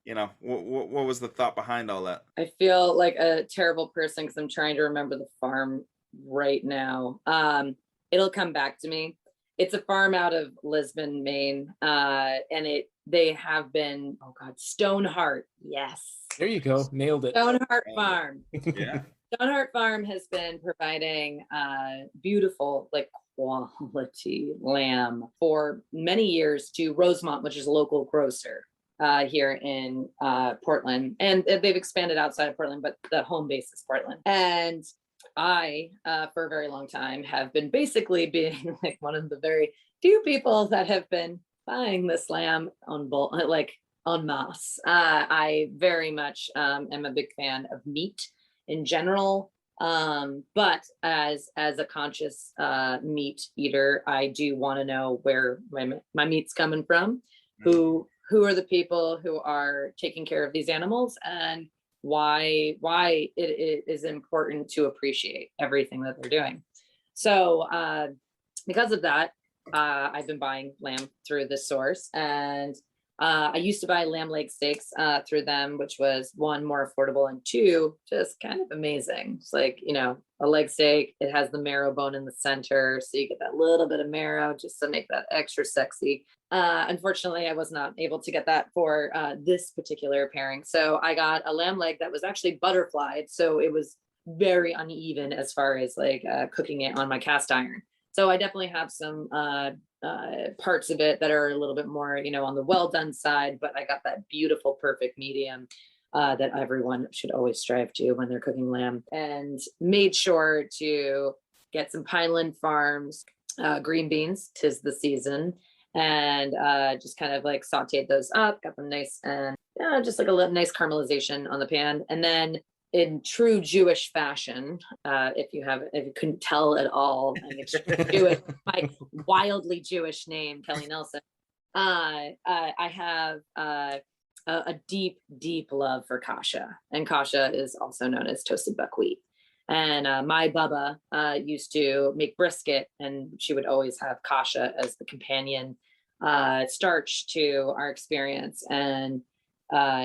was the thought behind all that? I feel like a terrible person because I'm trying to remember the farm right now. It'll come back to me. It's a farm out of Lisbon, Maine, and they have been, oh God, Stoneheart. Yes, There you go, nailed it. Stoneheart Farm. Yeah. Stoneheart Farm has been providing beautiful, like, quality lamb for many years to Rosemont, which is a local grocer here in Portland. And they've expanded outside of Portland, but the home base is Portland. And I, for a very long time, have been basically being like one of the very few people that have been buying this lamb on like en masse. I very much am a big fan of meat in general. But as a conscious meat eater, I do want to know where my meat's coming from, who are the people who are taking care of these animals, and why it is important to appreciate everything that they're doing. So because of that, I've been buying lamb through this source, and I used to buy lamb leg steaks through them, which was, one, more affordable, and two, just kind of amazing. It's like, a leg steak, it has the marrow bone in the center, so you get that little bit of marrow just to make that extra sexy. Unfortunately, I was not able to get that for this particular pairing. So I got a lamb leg that was actually butterflied, so it was very uneven as far as like cooking it on my cast iron. So I definitely have some parts of it that are a little bit more, on the well done side, but I got that beautiful, perfect medium that everyone should always strive to when they're cooking lamb. And made sure to get some Pineland Farms green beans, 'tis the season, and just kind of like sauteed those up, got them nice and just like a little nice caramelization on the pan. And then, in true Jewish fashion, if you couldn't tell at all, it's Jewish, my wildly Jewish name, Kelly Nelson. I have a deep, deep love for kasha, and kasha is also known as toasted buckwheat. And my Bubba used to make brisket, and she would always have kasha as the companion starch to our experience. And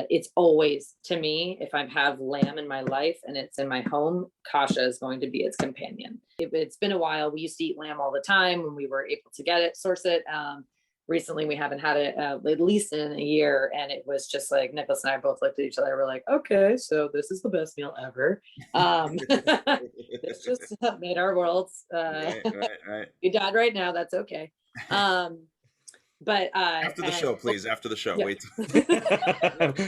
it's always, to me, if I have lamb in my life and it's in my home, kasha is going to be its companion. It's been a while. We used to eat lamb all the time when we were able to get it, source it. Recently, we haven't had it at least in a year, and it was just like Nicholas and I both looked at each other. We're like, okay, so this is the best meal ever. It's just made our worlds. Right. You died right now. That's okay. But After the show, please. After the show, yeah. wait.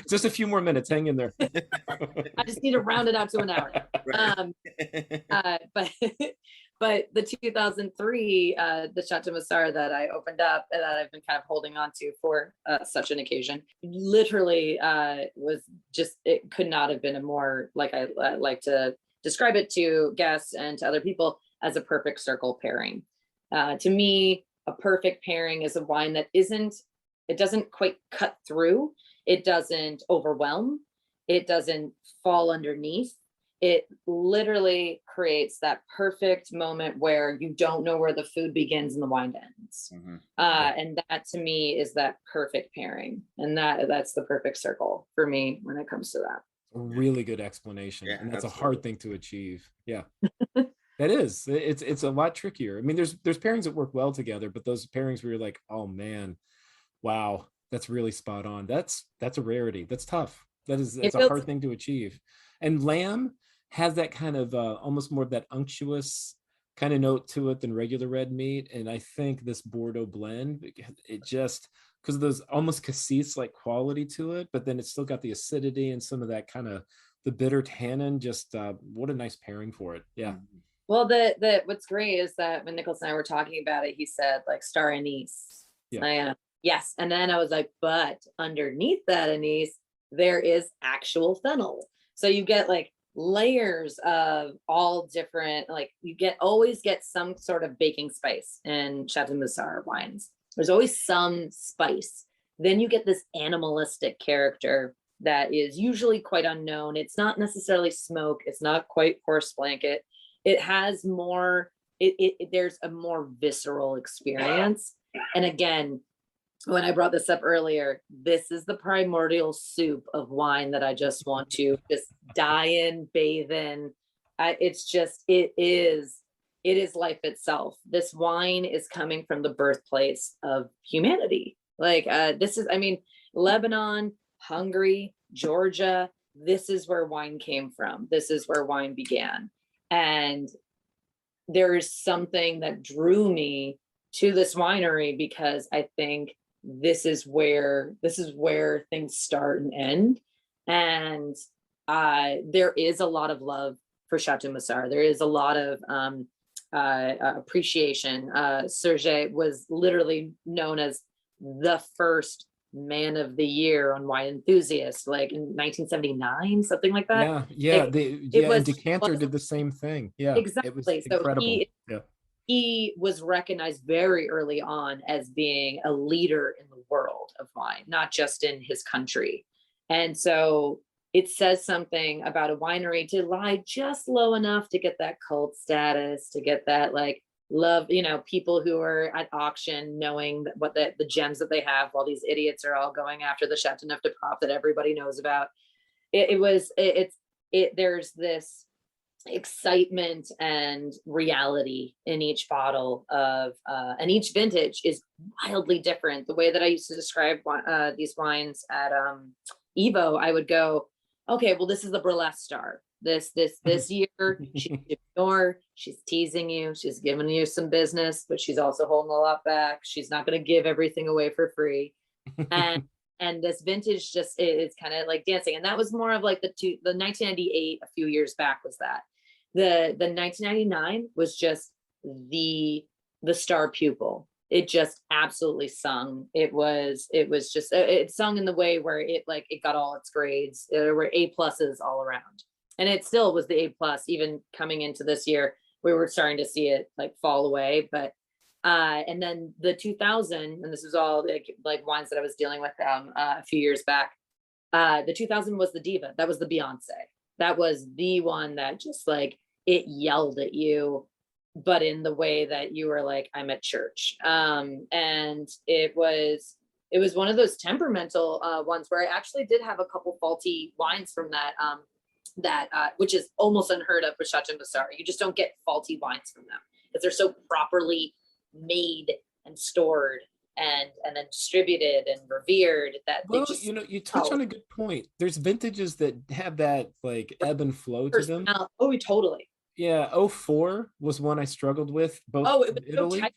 Just a few more minutes. Hang in there. I just need to round it out to an hour. Right. But the 2003, the Chateau Massar that I opened up and that I've been kind of holding on to for such an occasion, literally was just, it could not have been a more, like I like to describe it to guests and to other people, as a perfect circle pairing. To me, a perfect pairing is a wine that it doesn't quite cut through. It doesn't overwhelm. It doesn't fall underneath. it literally creates that perfect moment where you don't know where the food begins and the wine ends. And that to me is that perfect pairing, and that's the perfect circle for me when it comes to that. A really good explanation, Yeah, and that's absolutely. a hard thing to achieve. Yeah. That is. It's a lot trickier. I mean, there's pairings that work well together, but those pairings where you're like, oh man, wow, that's really spot on. That's a rarity. That's tough. That's It a hard feels thing to achieve. And lamb has that kind of almost more of that unctuous kind of note to it than regular red meat. And I think this Bordeaux blend, it just because of those almost cassis like quality to it, but then it's still got the acidity and some of that kind of the bitter tannin. Just what a nice pairing for it. Yeah. well, the what's great is that when Nicholas and I were talking about it, he said like star anise. Yeah. Yes. And then I was like, but underneath that anise, there is actual fennel. So you get like layers of all different, like you always get some sort of baking spice in Chateau Moussard wines. There's always some spice. Then you get this animalistic character that is usually quite unknown. It's not necessarily smoke. It's not quite horse blanket. It has more, there's a more visceral experience. And again, when I brought this up earlier, this is the primordial soup of wine that I just want to just die in, bathe in. It is life itself. This wine is coming from the birthplace of humanity. Like this is, I mean, Lebanon, Hungary, Georgia, this is where wine came from. This is where wine began. And there is something that drew me to this winery because I think this is where things start and end. And there is a lot of love for Chateau Moussard. There is a lot of appreciation. Serge was literally known as the first man of the year on Wine Enthusiast, like in 1979, something like that. Yeah. Like, And Decanter did the same thing. Yeah. It was exactly. So incredible. he was recognized very early on as being a leader in the world of wine, not just in his country. And so it says something about a winery to lie just low enough to get that cult status, to get that like love, people who are at auction knowing what the gems that they have while these idiots are all going after the Chateauneuf de Pape that everybody knows about. There's this excitement and reality in each bottle of and each vintage is wildly different. The way that I used to describe these wines at Evo, I would go, okay, well, this is the burlesque star. This year, she's teasing you, she's giving you some business, but she's also holding a lot back. She's not going to give everything away for free. And this vintage just it's kind of like dancing. And that was more of like the 1998, a few years back was that. The 1999 was just the star pupil. It just absolutely sung. It sung in the way where it got all its grades. There were A pluses all around. And it still was the A plus, even coming into this year, we were starting to see it like fall away. But and then the 2000, and this is all like wines that I was dealing with a few years back. The 2000 was the diva. That was the Beyonce. That was the one that just like it yelled at you, but in the way that you were like, I'm at church. And it was one of those temperamental ones where I actually did have a couple faulty wines from that, which is almost unheard of with Chateau Moussard. You just don't get faulty wines from them because they're so properly made and stored and then distributed and revered that well, you touch on a good point. There's vintages that have that like ebb and flow to them. Oh, totally. Yeah, 04 was one I struggled with, both it was Italy so tight.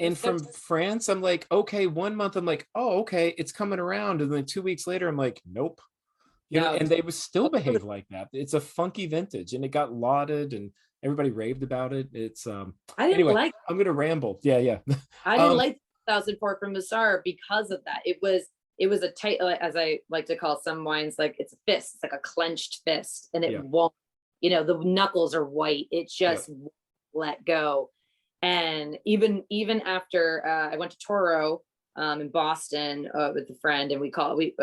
and from France. I'm like, okay, 1 month I'm like, oh, okay, it's coming around, and then 2 weeks later I'm like, nope. And they would still behave like that. It's a funky vintage, and it got lauded, and everybody raved about it. It's anyway, I'm gonna ramble. Yeah. I didn't like 2004 from Moussard because of that. It was a tight, as I like to call some wines, like it's a fist. It's like a clenched fist, and it won't. The knuckles are white. It just won't let go. And even after I went to Toro in Boston with a friend, and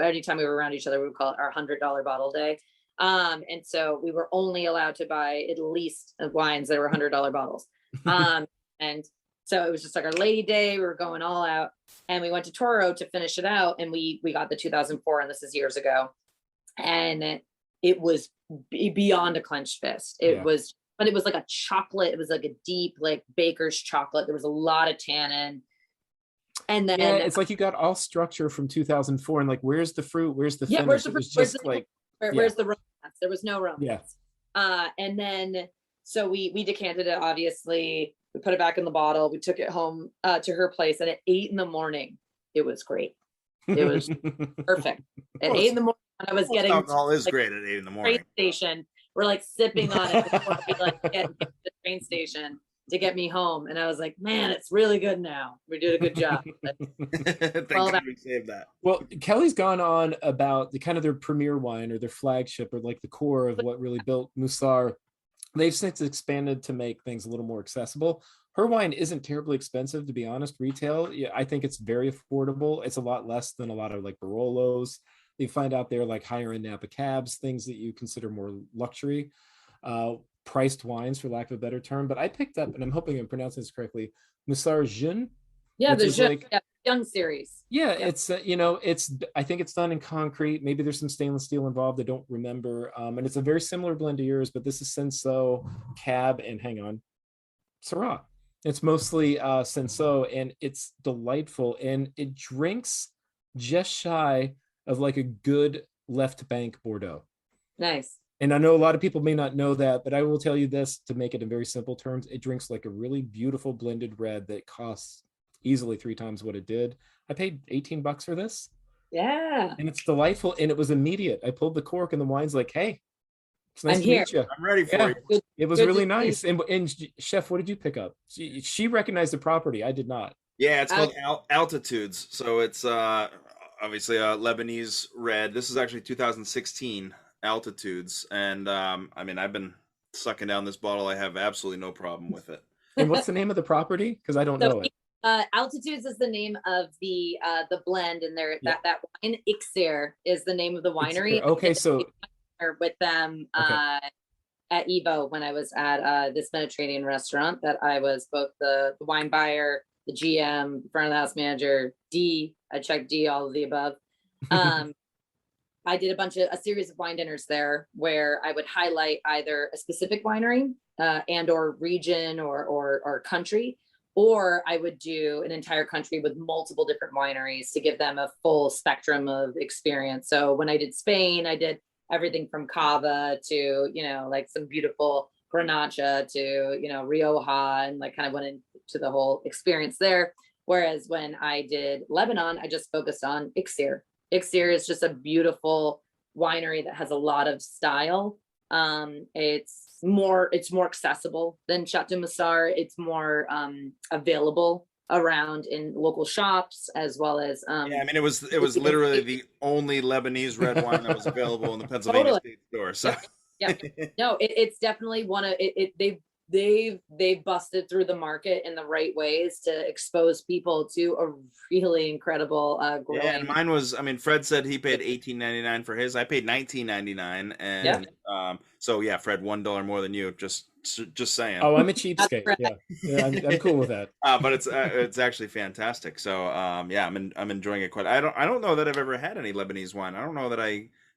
anytime we were around each other, we would call it our $100 bottle day. And so we were only allowed to buy at least wines that were $100 bottles. And so it was just like our lady day. We were going all out, and we went to Toro to finish it out. And we got the 2004, and this is years ago. And it was beyond a clenched fist. It was, but it was like a chocolate. It was like a deep, like baker's chocolate. There was a lot of tannin. And then it's like you got all structure from 2004, and like, where's the fruit? Where's the finish? where's the It fruit? was just like, where's the romance? There was no romance. Yeah. And then so we decanted it, obviously. We put it back in the bottle. We took it home to her place, and at 8 a.m, it was great. It was perfect. At 8 a.m, I was getting alcohol is great at 8 a.m. train station. We're like sipping on it before we like get to the train station to get me home. And I was like, man, it's really good now. We did a good job. Thank you, we saved that. Well, Kelly's gone on about the kind of their premier wine or their flagship or like the core of what really built Musar. They've since expanded to make things a little more accessible. Her wine isn't terribly expensive, to be honest, retail. Yeah, I think it's very affordable. It's a lot less than a lot of like Barolos. You find out there like higher end Napa Cabs, things that you consider more luxury, priced wines, for lack of a better term. But I picked up, and I'm hoping I'm pronouncing this correctly, Musar Jeune. Yeah, the Jeune, young series. Yeah, it's it's, I think it's done in concrete. Maybe there's some stainless steel involved. I don't remember. And it's a very similar blend to yours, but this is Senso, Cab, and hang on, Syrah. It's mostly Senso, and it's delightful, and it drinks just shy of like a good left bank Bordeaux. Nice. And I know a lot of people may not know that, but I will tell you this to make it in very simple terms. It drinks like a really beautiful blended red that costs easily 3 times what it did. I paid $18 for this. Yeah. And it's delightful, and it was immediate. I pulled the cork, and the wine's like, hey, it's nice I'm to here. meet you. I'm ready for you. It was Good really to nice. And Chef, what did you pick up? She recognized the property. I did not. Yeah, it's called Altitudes. So it's obviously a Lebanese red. This is actually 2016 Altitudes. And I mean, I've been sucking down this bottle. I have absolutely no problem with it. And what's the name of the property? Because I don't know it. Altitudes is the name of the blend, and there that wine. Ixir is the name of the winery. Okay, so with them at Evo when I was at this Mediterranean restaurant that I was both the wine buyer, the GM, front of the house manager, I checked D, all of the above. I did a series of wine dinners there where I would highlight either a specific winery and or region or country, or I would do an entire country with multiple different wineries to give them a full spectrum of experience. So when I did Spain, I did everything from Cava to, like some beautiful Grenache to, Rioja, and like kind of went into the whole experience there. Whereas when I did Lebanon, I just focused on Ixir. Ixir is just a beautiful winery that has a lot of style. It's more accessible than Chateau Musar. It's more available around in local shops, as well as yeah, I mean, it was literally the only Lebanese red wine that was available in the Pennsylvania State store. So yeah, no, it's definitely one of it. They've busted through the market in the right ways to expose people to a really incredible growing. Yeah, and mine was, I mean, Fred said he paid $18.99 for his. I paid $19.99, and so yeah, Fred, $1 more than you. Just saying. Oh, I'm a cheapskate. Yeah, I'm cool with that. But it's actually fantastic. So yeah, I'm enjoying it quite. I don't know that I've ever had any Lebanese wine. I don't know that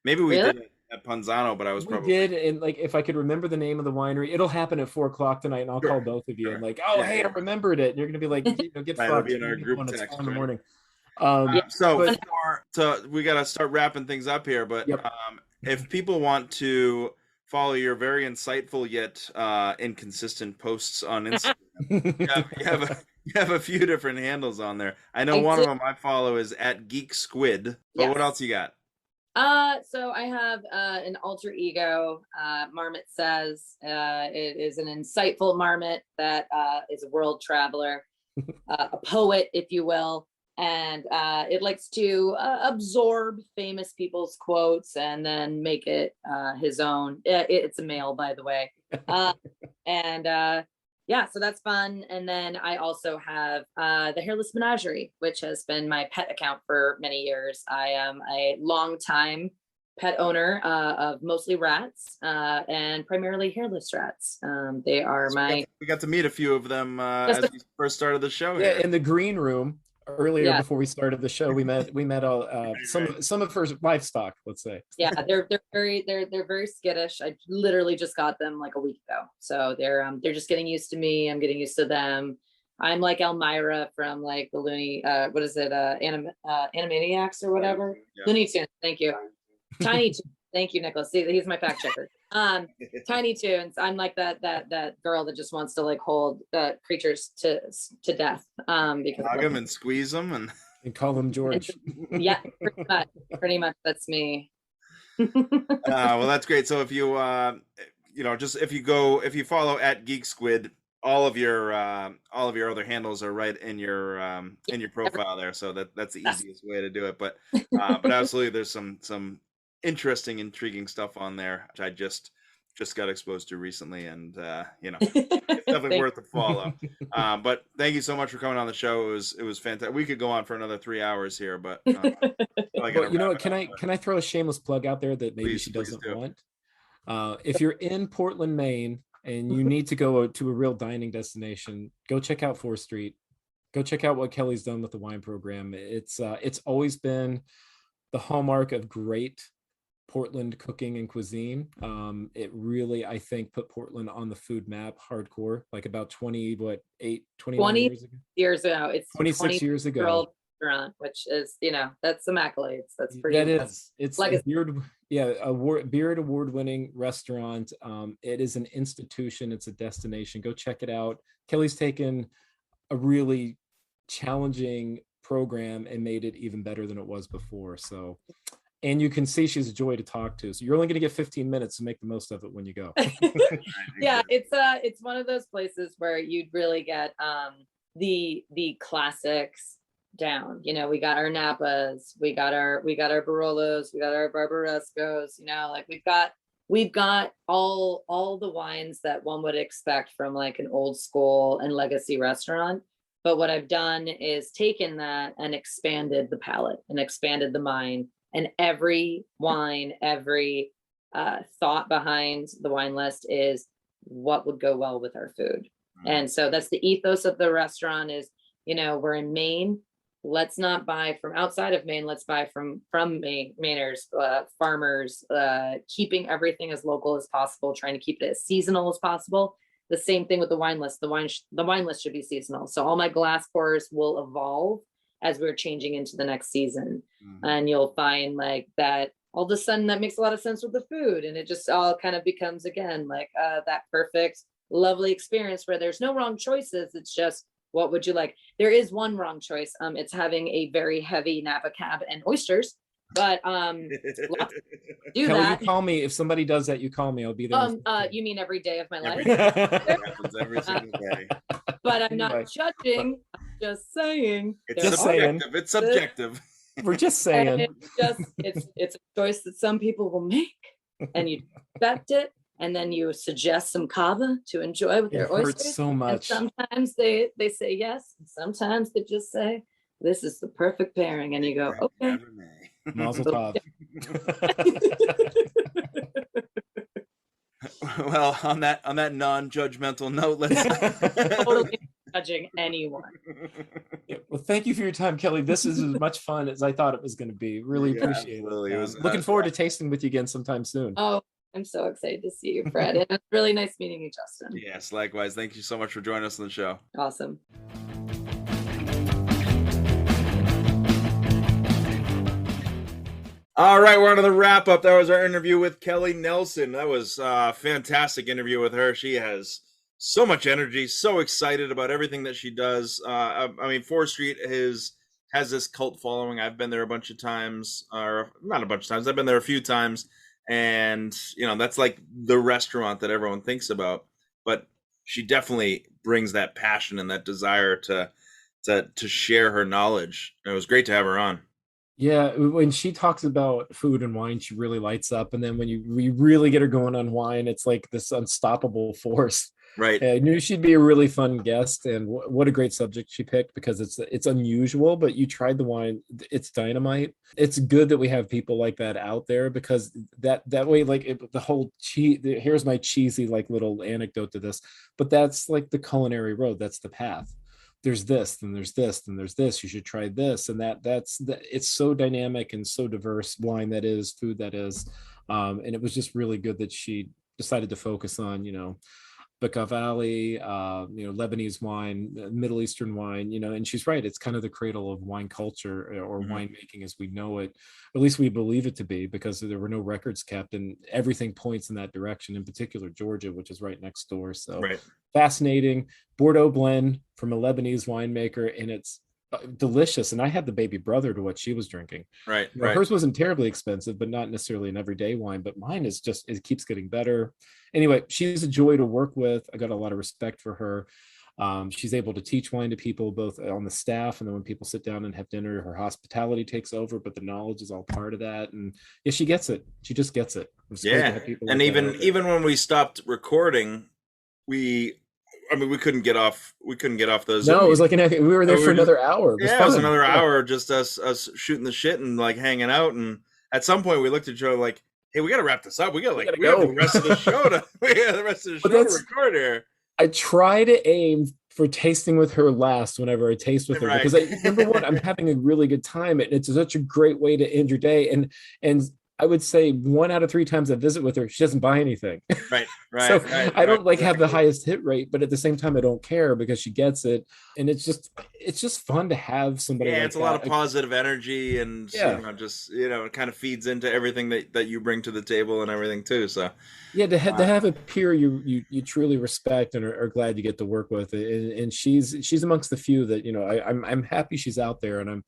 maybe we did it at Panzano, but I was probably did, and like if I could remember the name of the winery, it'll happen at 4:00 tonight, and I'll call both of you and like, oh hey, I remembered it. And you're gonna be like, get fucked in our group text in the morning. So we got to start wrapping things up here, but if people want to follow your very insightful yet inconsistent posts on Instagram, you have a few different handles on there. I know one of them I follow is @GeekSquid. But what else you got? So I have an alter ego, Marmot Says. It is an insightful marmot that is a world traveler, a poet, if you will. And it likes to absorb famous people's quotes and then make it his own. It's a male, by the way. Yeah, so that's fun. And then I also have the Hairless Menagerie, which has been my pet account for many years. I am a longtime pet owner of mostly rats and primarily hairless rats. They are So we got to meet a few of them as we first started the show Yeah, here. in the green room earlier Yeah. before we started the show, we met some of her livestock, let's say. Yeah, they're very skittish. I literally just got them like a week ago, so they're just getting used to me. I'm getting used to them. I'm like Elmira from like the Looney, what is it, Animaniacs or whatever. Yeah. Looney Tunes. Thank you. Tiny Toons. Thank you, Nicholas. See, he's my fact checker. Tiny Toons. I'm like that girl that just wants to like hold creatures to death. Because hug them and squeeze them and call them George. Yeah, pretty much that's me. Well, that's great. So if you if you follow at Geek Squid, all of your other handles are right in your profile there. So that's the easiest way to do it. But absolutely, there's some interesting, intriguing stuff on there, which I just got exposed to recently, and it's definitely worth a follow. But thank you so much for coming on the show. It was fantastic. We could go on for another 3 hours here, but well, you know what? Can I throw a shameless plug out there that maybe she doesn't want? If you're in Portland, Maine, and you need to go to a real dining destination, go check out 4th Street. Go check out what Kelly's done with the wine program. It's always been the hallmark of great Portland cooking and cuisine. It really, I think, put Portland on the food map hardcore, like about 21 years ago. It's 26 years ago. Restaurant, which is, that's some accolades. That's pretty. It's like a Beard award-winning restaurant. It is an institution. It's a destination. Go check it out. Kelly's taken a really challenging program and made it even better than it was before. So, and you can see she's a joy to talk to. So you're only going to get 15 minutes to make the most of it when you go. Yeah, it's one of those places where you'd really get the classics down. We got our Napas, we got our Barolos, we got our Barbarescos. Like we've got all the wines that one would expect from like an old school and legacy restaurant. But what I've done is taken that and expanded the palate and expanded the mind. And every wine, every thought behind the wine list is what would go well with our food. And so that's the ethos of the restaurant is, we're in Maine. Let's not buy from outside of Maine. Let's buy from Mainers, farmers, keeping everything as local as possible, trying to keep it as seasonal as possible. The same thing with the wine list. The wine list should be seasonal. So all my glass pours will evolve as we're changing into the next season. And you'll find like that all of a sudden that makes a lot of sense with the food. And it just all kind of becomes again, like that perfect, lovely experience where there's no wrong choices. It's just, what would you like? There is one wrong choice. It's having a very heavy Napa cab and oysters, but do Kelly, that. you call me if somebody does that. You call me. I'll be there. You mean every day of my life? Every single day. But I'm not judging. I'm just saying. It's subjective. We're just saying. It's a choice that some people will make, and you accept it. And then you suggest some cava to enjoy with their oysters. It hurts so much. And sometimes they say yes. And sometimes they just say, this is the perfect pairing. And you go, okay. Mazel tov. Well, on that non-judgmental note, let's totally judging anyone. Well, thank you for your time, Kelly. This is as much fun as I thought it was going to be. Really appreciate it. Looking forward to tasting with you again sometime soon. Oh, I'm so excited to see you, Fred. And it's really nice meeting you, Justin. Yes, likewise. Thank you so much for joining us on the show. Awesome. All right, we're on to the wrap up. That was our interview with Kelly Nelson. That was a fantastic interview with her. She has so much energy, so excited about everything that she does. 4th Street has this cult following. I've been there a bunch of times, or not a bunch of times. I've been there a few times. And, that's like the restaurant that everyone thinks about. But she definitely brings that passion and that desire to share her knowledge. It was great to have her on. Yeah, when she talks about food and wine, she really lights up. And then when we really get her going on wine, it's like this unstoppable force. Right. I knew she'd be a really fun guest, and what a great subject she picked, because it's unusual, but you tried the wine, it's dynamite. It's good that we have people like that out there, because that way, like the whole here's my cheesy like little anecdote to this, but that's like the culinary road. That's the path. There's this, then there's this, then there's this. You should try this, and it's so dynamic and so diverse. Wine that is, food that is, and it was just really good that she decided to focus on, Bekaa Valley, Lebanese wine, Middle Eastern wine, and she's right. It's kind of the cradle of wine culture, or Mhm. winemaking as we know it. At least we believe it to be, because there were no records kept, and everything points in that direction. In particular, Georgia, which is right next door. So Right. fascinating Bordeaux blend from a Lebanese winemaker, and it's delicious. And I had the baby brother to what she was drinking. Right. Right. Hers wasn't terribly expensive, but not necessarily an everyday wine. But mine is just, it keeps getting better. Anyway, she's a joy to work with. I got a lot of respect for her. She's able to teach wine to people both on the staff, and then when people sit down and have dinner, her hospitality takes over, but the knowledge is all part of that. And yeah, she gets it. She just gets it. It's great to Yeah. have people And like that out there. even when we stopped recording, we couldn't get off those No, Zoom it was like we were there we for were just- another hour. It was yeah, it was fun. another Yeah. hour just us shooting the shit and like hanging out. And at some point we looked at each other like, hey, we gotta wrap this up. We have go. the rest of the show to But to record here. I try to aim for tasting with her last whenever I taste with her, Right. because number one, I'm having a really good time, and it's such a great way to end your day. And I would say 1 out of 3 times I visit with her, she doesn't buy anything. Right. So I don't like have the exactly. highest hit rate, but at the same time, I don't care, because she gets it, and it's just fun to have somebody. Yeah, like it's a lot of that. positive energy, and Yeah. it kind of feeds into everything that you bring to the table and everything too. So Yeah, to have a peer you truly respect and are glad you get to work with, and she's amongst the few that I'm happy she's out there. And I'm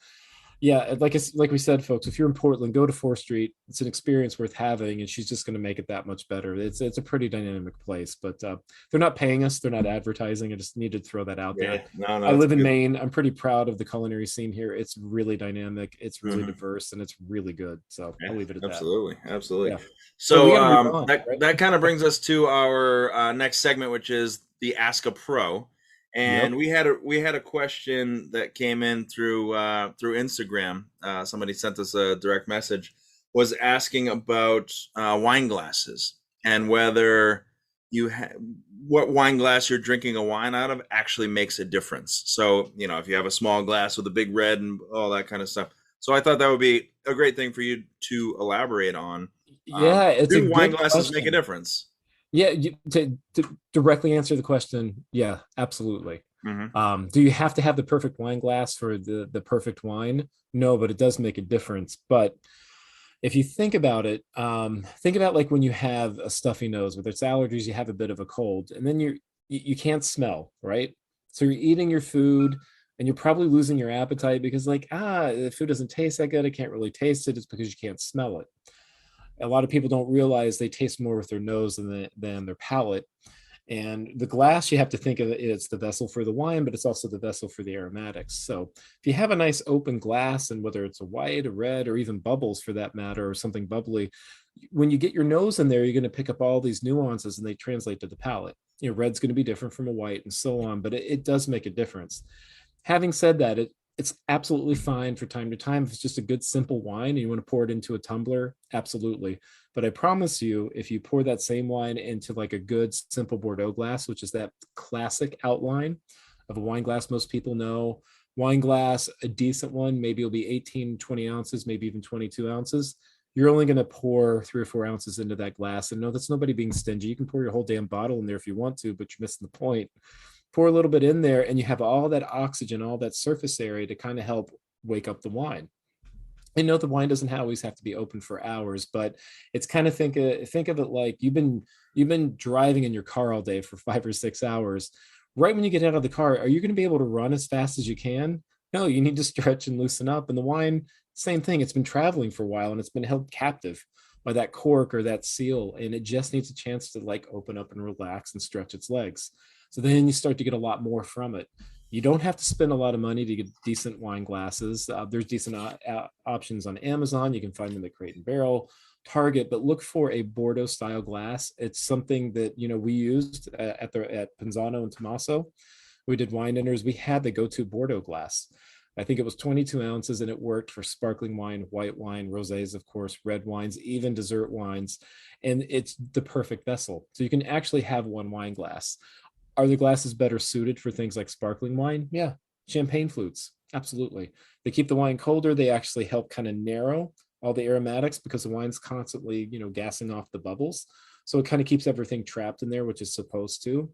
yeah, like we said, folks, if you're in Portland, go to 4th Street. It's an experience worth having, and she's just going to make it that much better. It's a pretty dynamic place, but they're not paying us, they're not advertising. I just needed to throw that out there. no, I that's live in good. Maine. I'm pretty proud of the culinary scene here. It's really dynamic, it's really Mhm. diverse, and it's really good. So Yeah, I'll leave it at absolutely. that. Yeah. So we gotta move on, that right? kind of brings us to our next segment, which is the Ask a Pro. And Yep. we had a question that came in through Instagram. Somebody sent us a direct message, was asking about wine glasses, and whether what wine glass you're drinking a wine out of actually makes a difference. So if you have a small glass with a big red and all that kind of stuff. So I thought that would be a great thing for you to elaborate on. Yeah, it's a Do wine good glasses make a question. difference? Yeah, to directly answer the question, yeah, absolutely. Mm-hmm. Do you have to have the perfect wine glass for the perfect wine? No, but it does make a difference. But if you think about it, think about like when you have a stuffy nose, whether it's allergies, you have a bit of a cold, and then you can't smell, right? So you're eating your food, and you're probably losing your appetite, because the food doesn't taste that good. I can't really taste it. It's because you can't smell it. A lot of people don't realize they taste more with their nose than their palate. And the glass, you have to think of it, it's the vessel for the wine, but it's also the vessel for the aromatics. So if you have a nice open glass, and whether it's a white, a red, or even bubbles for that matter, or something bubbly, when you get your nose in there, you're going to pick up all these nuances, and they translate to the palate. Red's going to be different from a white, and so on, but it does make a difference. Having said that, it's absolutely fine for time to time. If it's just a good simple wine and you want to pour it into a tumbler, absolutely. But I promise you, if you pour that same wine into like a good simple Bordeaux glass, which is that classic outline of a wine glass most people know, wine glass, a decent one, maybe it'll be 18, 20 ounces, maybe even 22 ounces. You're only going to pour 3 or 4 ounces into that glass. And no, that's nobody being stingy. You can pour your whole damn bottle in there if you want to, but you're missing the point. Pour a little bit in there, and you have all that oxygen, all that surface area to kind of help wake up the wine. I know the wine doesn't always have to be open for hours, but it's kind of think of it like you've been driving in your car all day for 5 or 6 hours. Right when you get out of the car, are you going to be able to run as fast as you can? No, you need to stretch and loosen up. And the wine, same thing. It's been traveling for a while, and it's been held captive by that cork or that seal, and it just needs a chance to like open up and relax and stretch its legs. So then you start to get a lot more from it. You don't have to spend a lot of money to get decent wine glasses. There's decent options on Amazon. You can find them at Crate and Barrel. Target, but look for a Bordeaux style glass. It's something that, we used at Pinzano and Tommaso. We did wine dinners. We had the go-to Bordeaux glass. I think it was 22 ounces, and it worked for sparkling wine, white wine, rosés, of course, red wines, even dessert wines. And it's the perfect vessel. So you can actually have one wine glass. Are the glasses better suited for things like sparkling wine? Yeah. Champagne flutes. Absolutely. They keep the wine colder. They actually help kind of narrow all the aromatics because the wine's constantly, gassing off the bubbles. So it kind of keeps everything trapped in there, which is supposed to.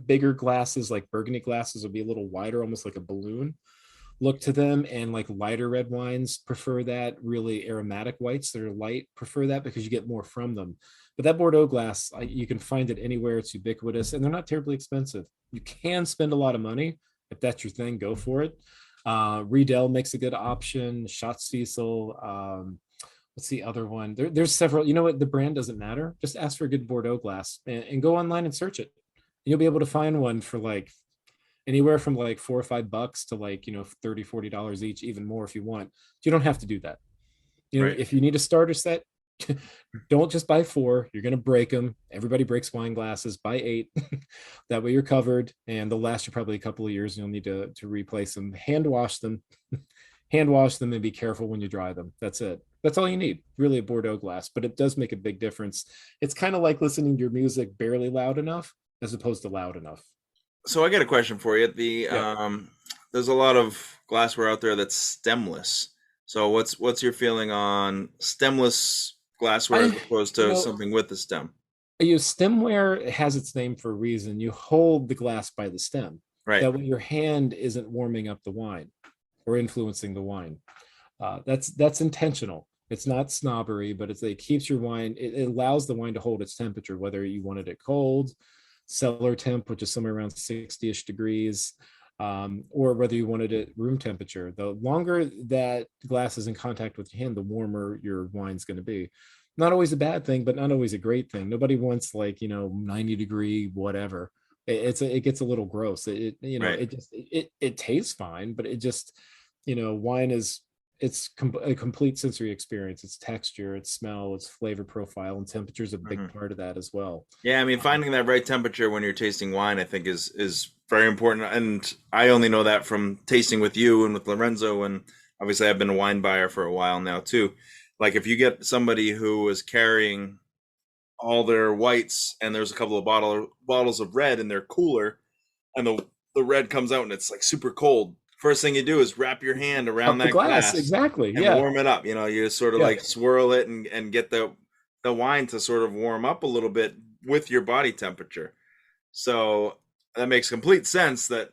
Bigger glasses like Burgundy glasses will be a little wider, almost like a balloon look to them, and like lighter red wines prefer that. Really aromatic whites that are light prefer that because you get more from them. But that Bordeaux glass, you can find it anywhere. It's ubiquitous, and they're not terribly expensive. You can spend a lot of money if that's your thing. Go for it. Riedel makes a good option. Schatzcecil. What's the other one? There's several. You know what? The brand doesn't matter. Just ask for a good Bordeaux glass and go online and search it. You'll be able to find one for like anywhere from like $4 or $5 to like, $30-$40 each, even more if you want. You don't have to do that. Right. If you need a starter set, don't just buy 4. You're going to break them. Everybody breaks wine glasses. Buy 8. That way you're covered, and they'll last you probably a couple of years. And you'll need to replace them. Hand wash them, and be careful when you dry them. That's it. That's all you need, really, a Bordeaux glass. But it does make a big difference. It's kind of like listening to your music barely loud enough as opposed to loud enough. So I got a question for you. There's a lot of glassware out there that's stemless. So what's your feeling on stemless glassware as opposed to something with a stem? Stemware has its name for a reason. You hold the glass by the stem. Right. That way your hand isn't warming up the wine or influencing the wine. That's intentional. It's not snobbery, but it keeps your wine. It allows the wine to hold its temperature, whether you wanted it cold, cellar temp, which is somewhere around 60-ish degrees, or whether you wanted it room temperature. The longer that glass is in contact with your hand, the warmer your wine's going to be. Not always a bad thing, but not always a great thing. Nobody wants 90-degree whatever. It gets a little gross. Right. It tastes fine, but it just, wine is, it's a complete sensory experience. It's texture, it's smell, it's flavor profile, and temperature is a big part of that as well. Yeah, I mean, finding that right temperature when you're tasting wine, I think is very important. And I only know that from tasting with you and with Lorenzo, and obviously I've been a wine buyer for a while now too. Like if you get somebody who is carrying all their whites and there's a couple of bottles of red in their cooler, and the red comes out and it's like super cold. First thing you do is wrap your hand around that glass, exactly, and warm it up. You sort of like swirl it and get the wine to sort of warm up a little bit with your body temperature. So that makes complete sense that,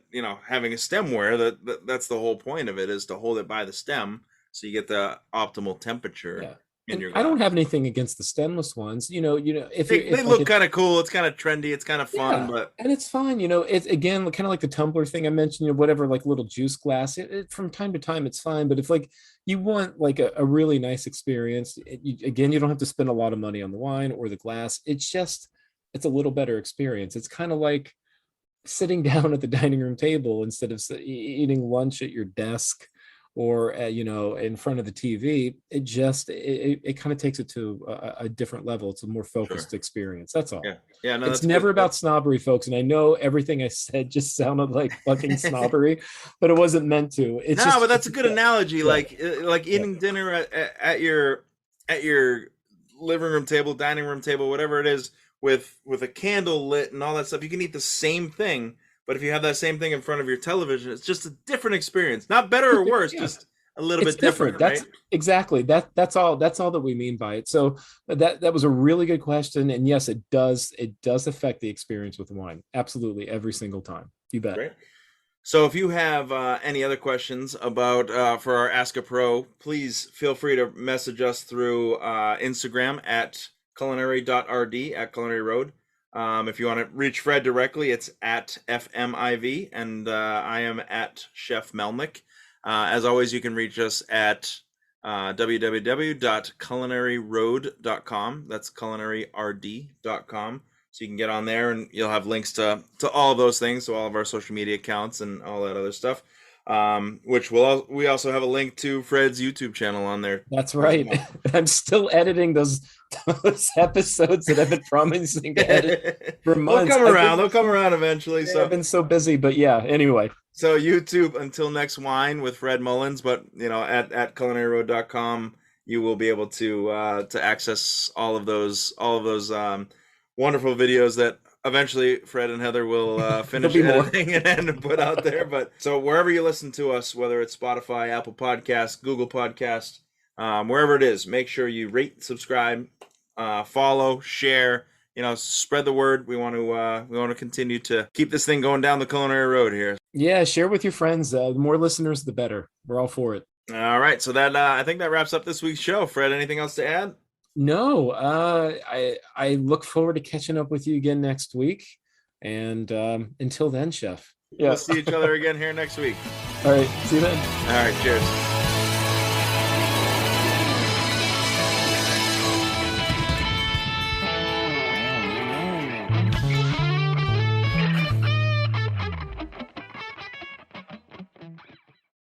having a stemware, that's the whole point of it, is to hold it by the stem so you get the optimal temperature. Yeah. In your I don't have anything against the stemless ones. If they look kind of cool, it's kind of trendy, it's kind of fun, and it's fine. It's again kind of like the tumbler thing I mentioned. Whatever, like little juice glass. From time to time, it's fine. But if you want a really nice experience, again, you don't have to spend a lot of money on the wine or the glass. It's a little better experience. It's kind of like sitting down at the dining room table instead of eating lunch at your desk or in front of the TV. It kind of takes it to a different level. It's a more focused experience. That's all. Yeah. No, it's never about snobbery, folks. And I know everything I said just sounded like fucking snobbery, but it wasn't meant to. But that's a good analogy. Like eating dinner at your living room table, dining room table, whatever it is, with a candle lit and all that stuff. You can eat the same thing. But if you have that same thing in front of your television, it's just a different experience. Not better or worse, just a little bit different. That's right? Exactly. That's all that we mean by it. So that was a really good question. And yes, it does affect the experience with wine. Absolutely, every single time. You bet. Right. So if you have any other questions about for our Ask a Pro, please feel free to message us through Instagram at culinary.rd at Culinary Road. If you want to reach Fred directly, it's at FMIV, and I am at Chef Melnick. As always, you can reach us at www.culinaryroad.com. That's culinaryrd.com. So you can get on there, and you'll have links to all of those things, so all of our social media accounts and all that other stuff. which we also have a link to Fred's YouTube channel on there. That's right. I'm still editing those episodes that I've been promising to edit for months. They'll come around eventually. Yeah, So I've been so busy, but yeah, anyway. So YouTube until next wine with Fred Mullins, but at culinaryrd.com you will be able to access all of those wonderful videos that eventually Fred and Heather will finish editing and put out there. But so wherever you listen to us, whether it's Spotify, Apple Podcasts, Google Podcasts, wherever it is, make sure you rate, subscribe, follow, share. Spread the word. We want to continue to keep this thing going down the culinary road here. Yeah, share with your friends. The more listeners, the better. We're all for it. All right, so that I think that wraps up this week's show. Fred, anything else to add? No, I look forward to catching up with you again next week. And until then, Chef. Yeah. We'll see each other again here next week. All right, see you then. All right, cheers.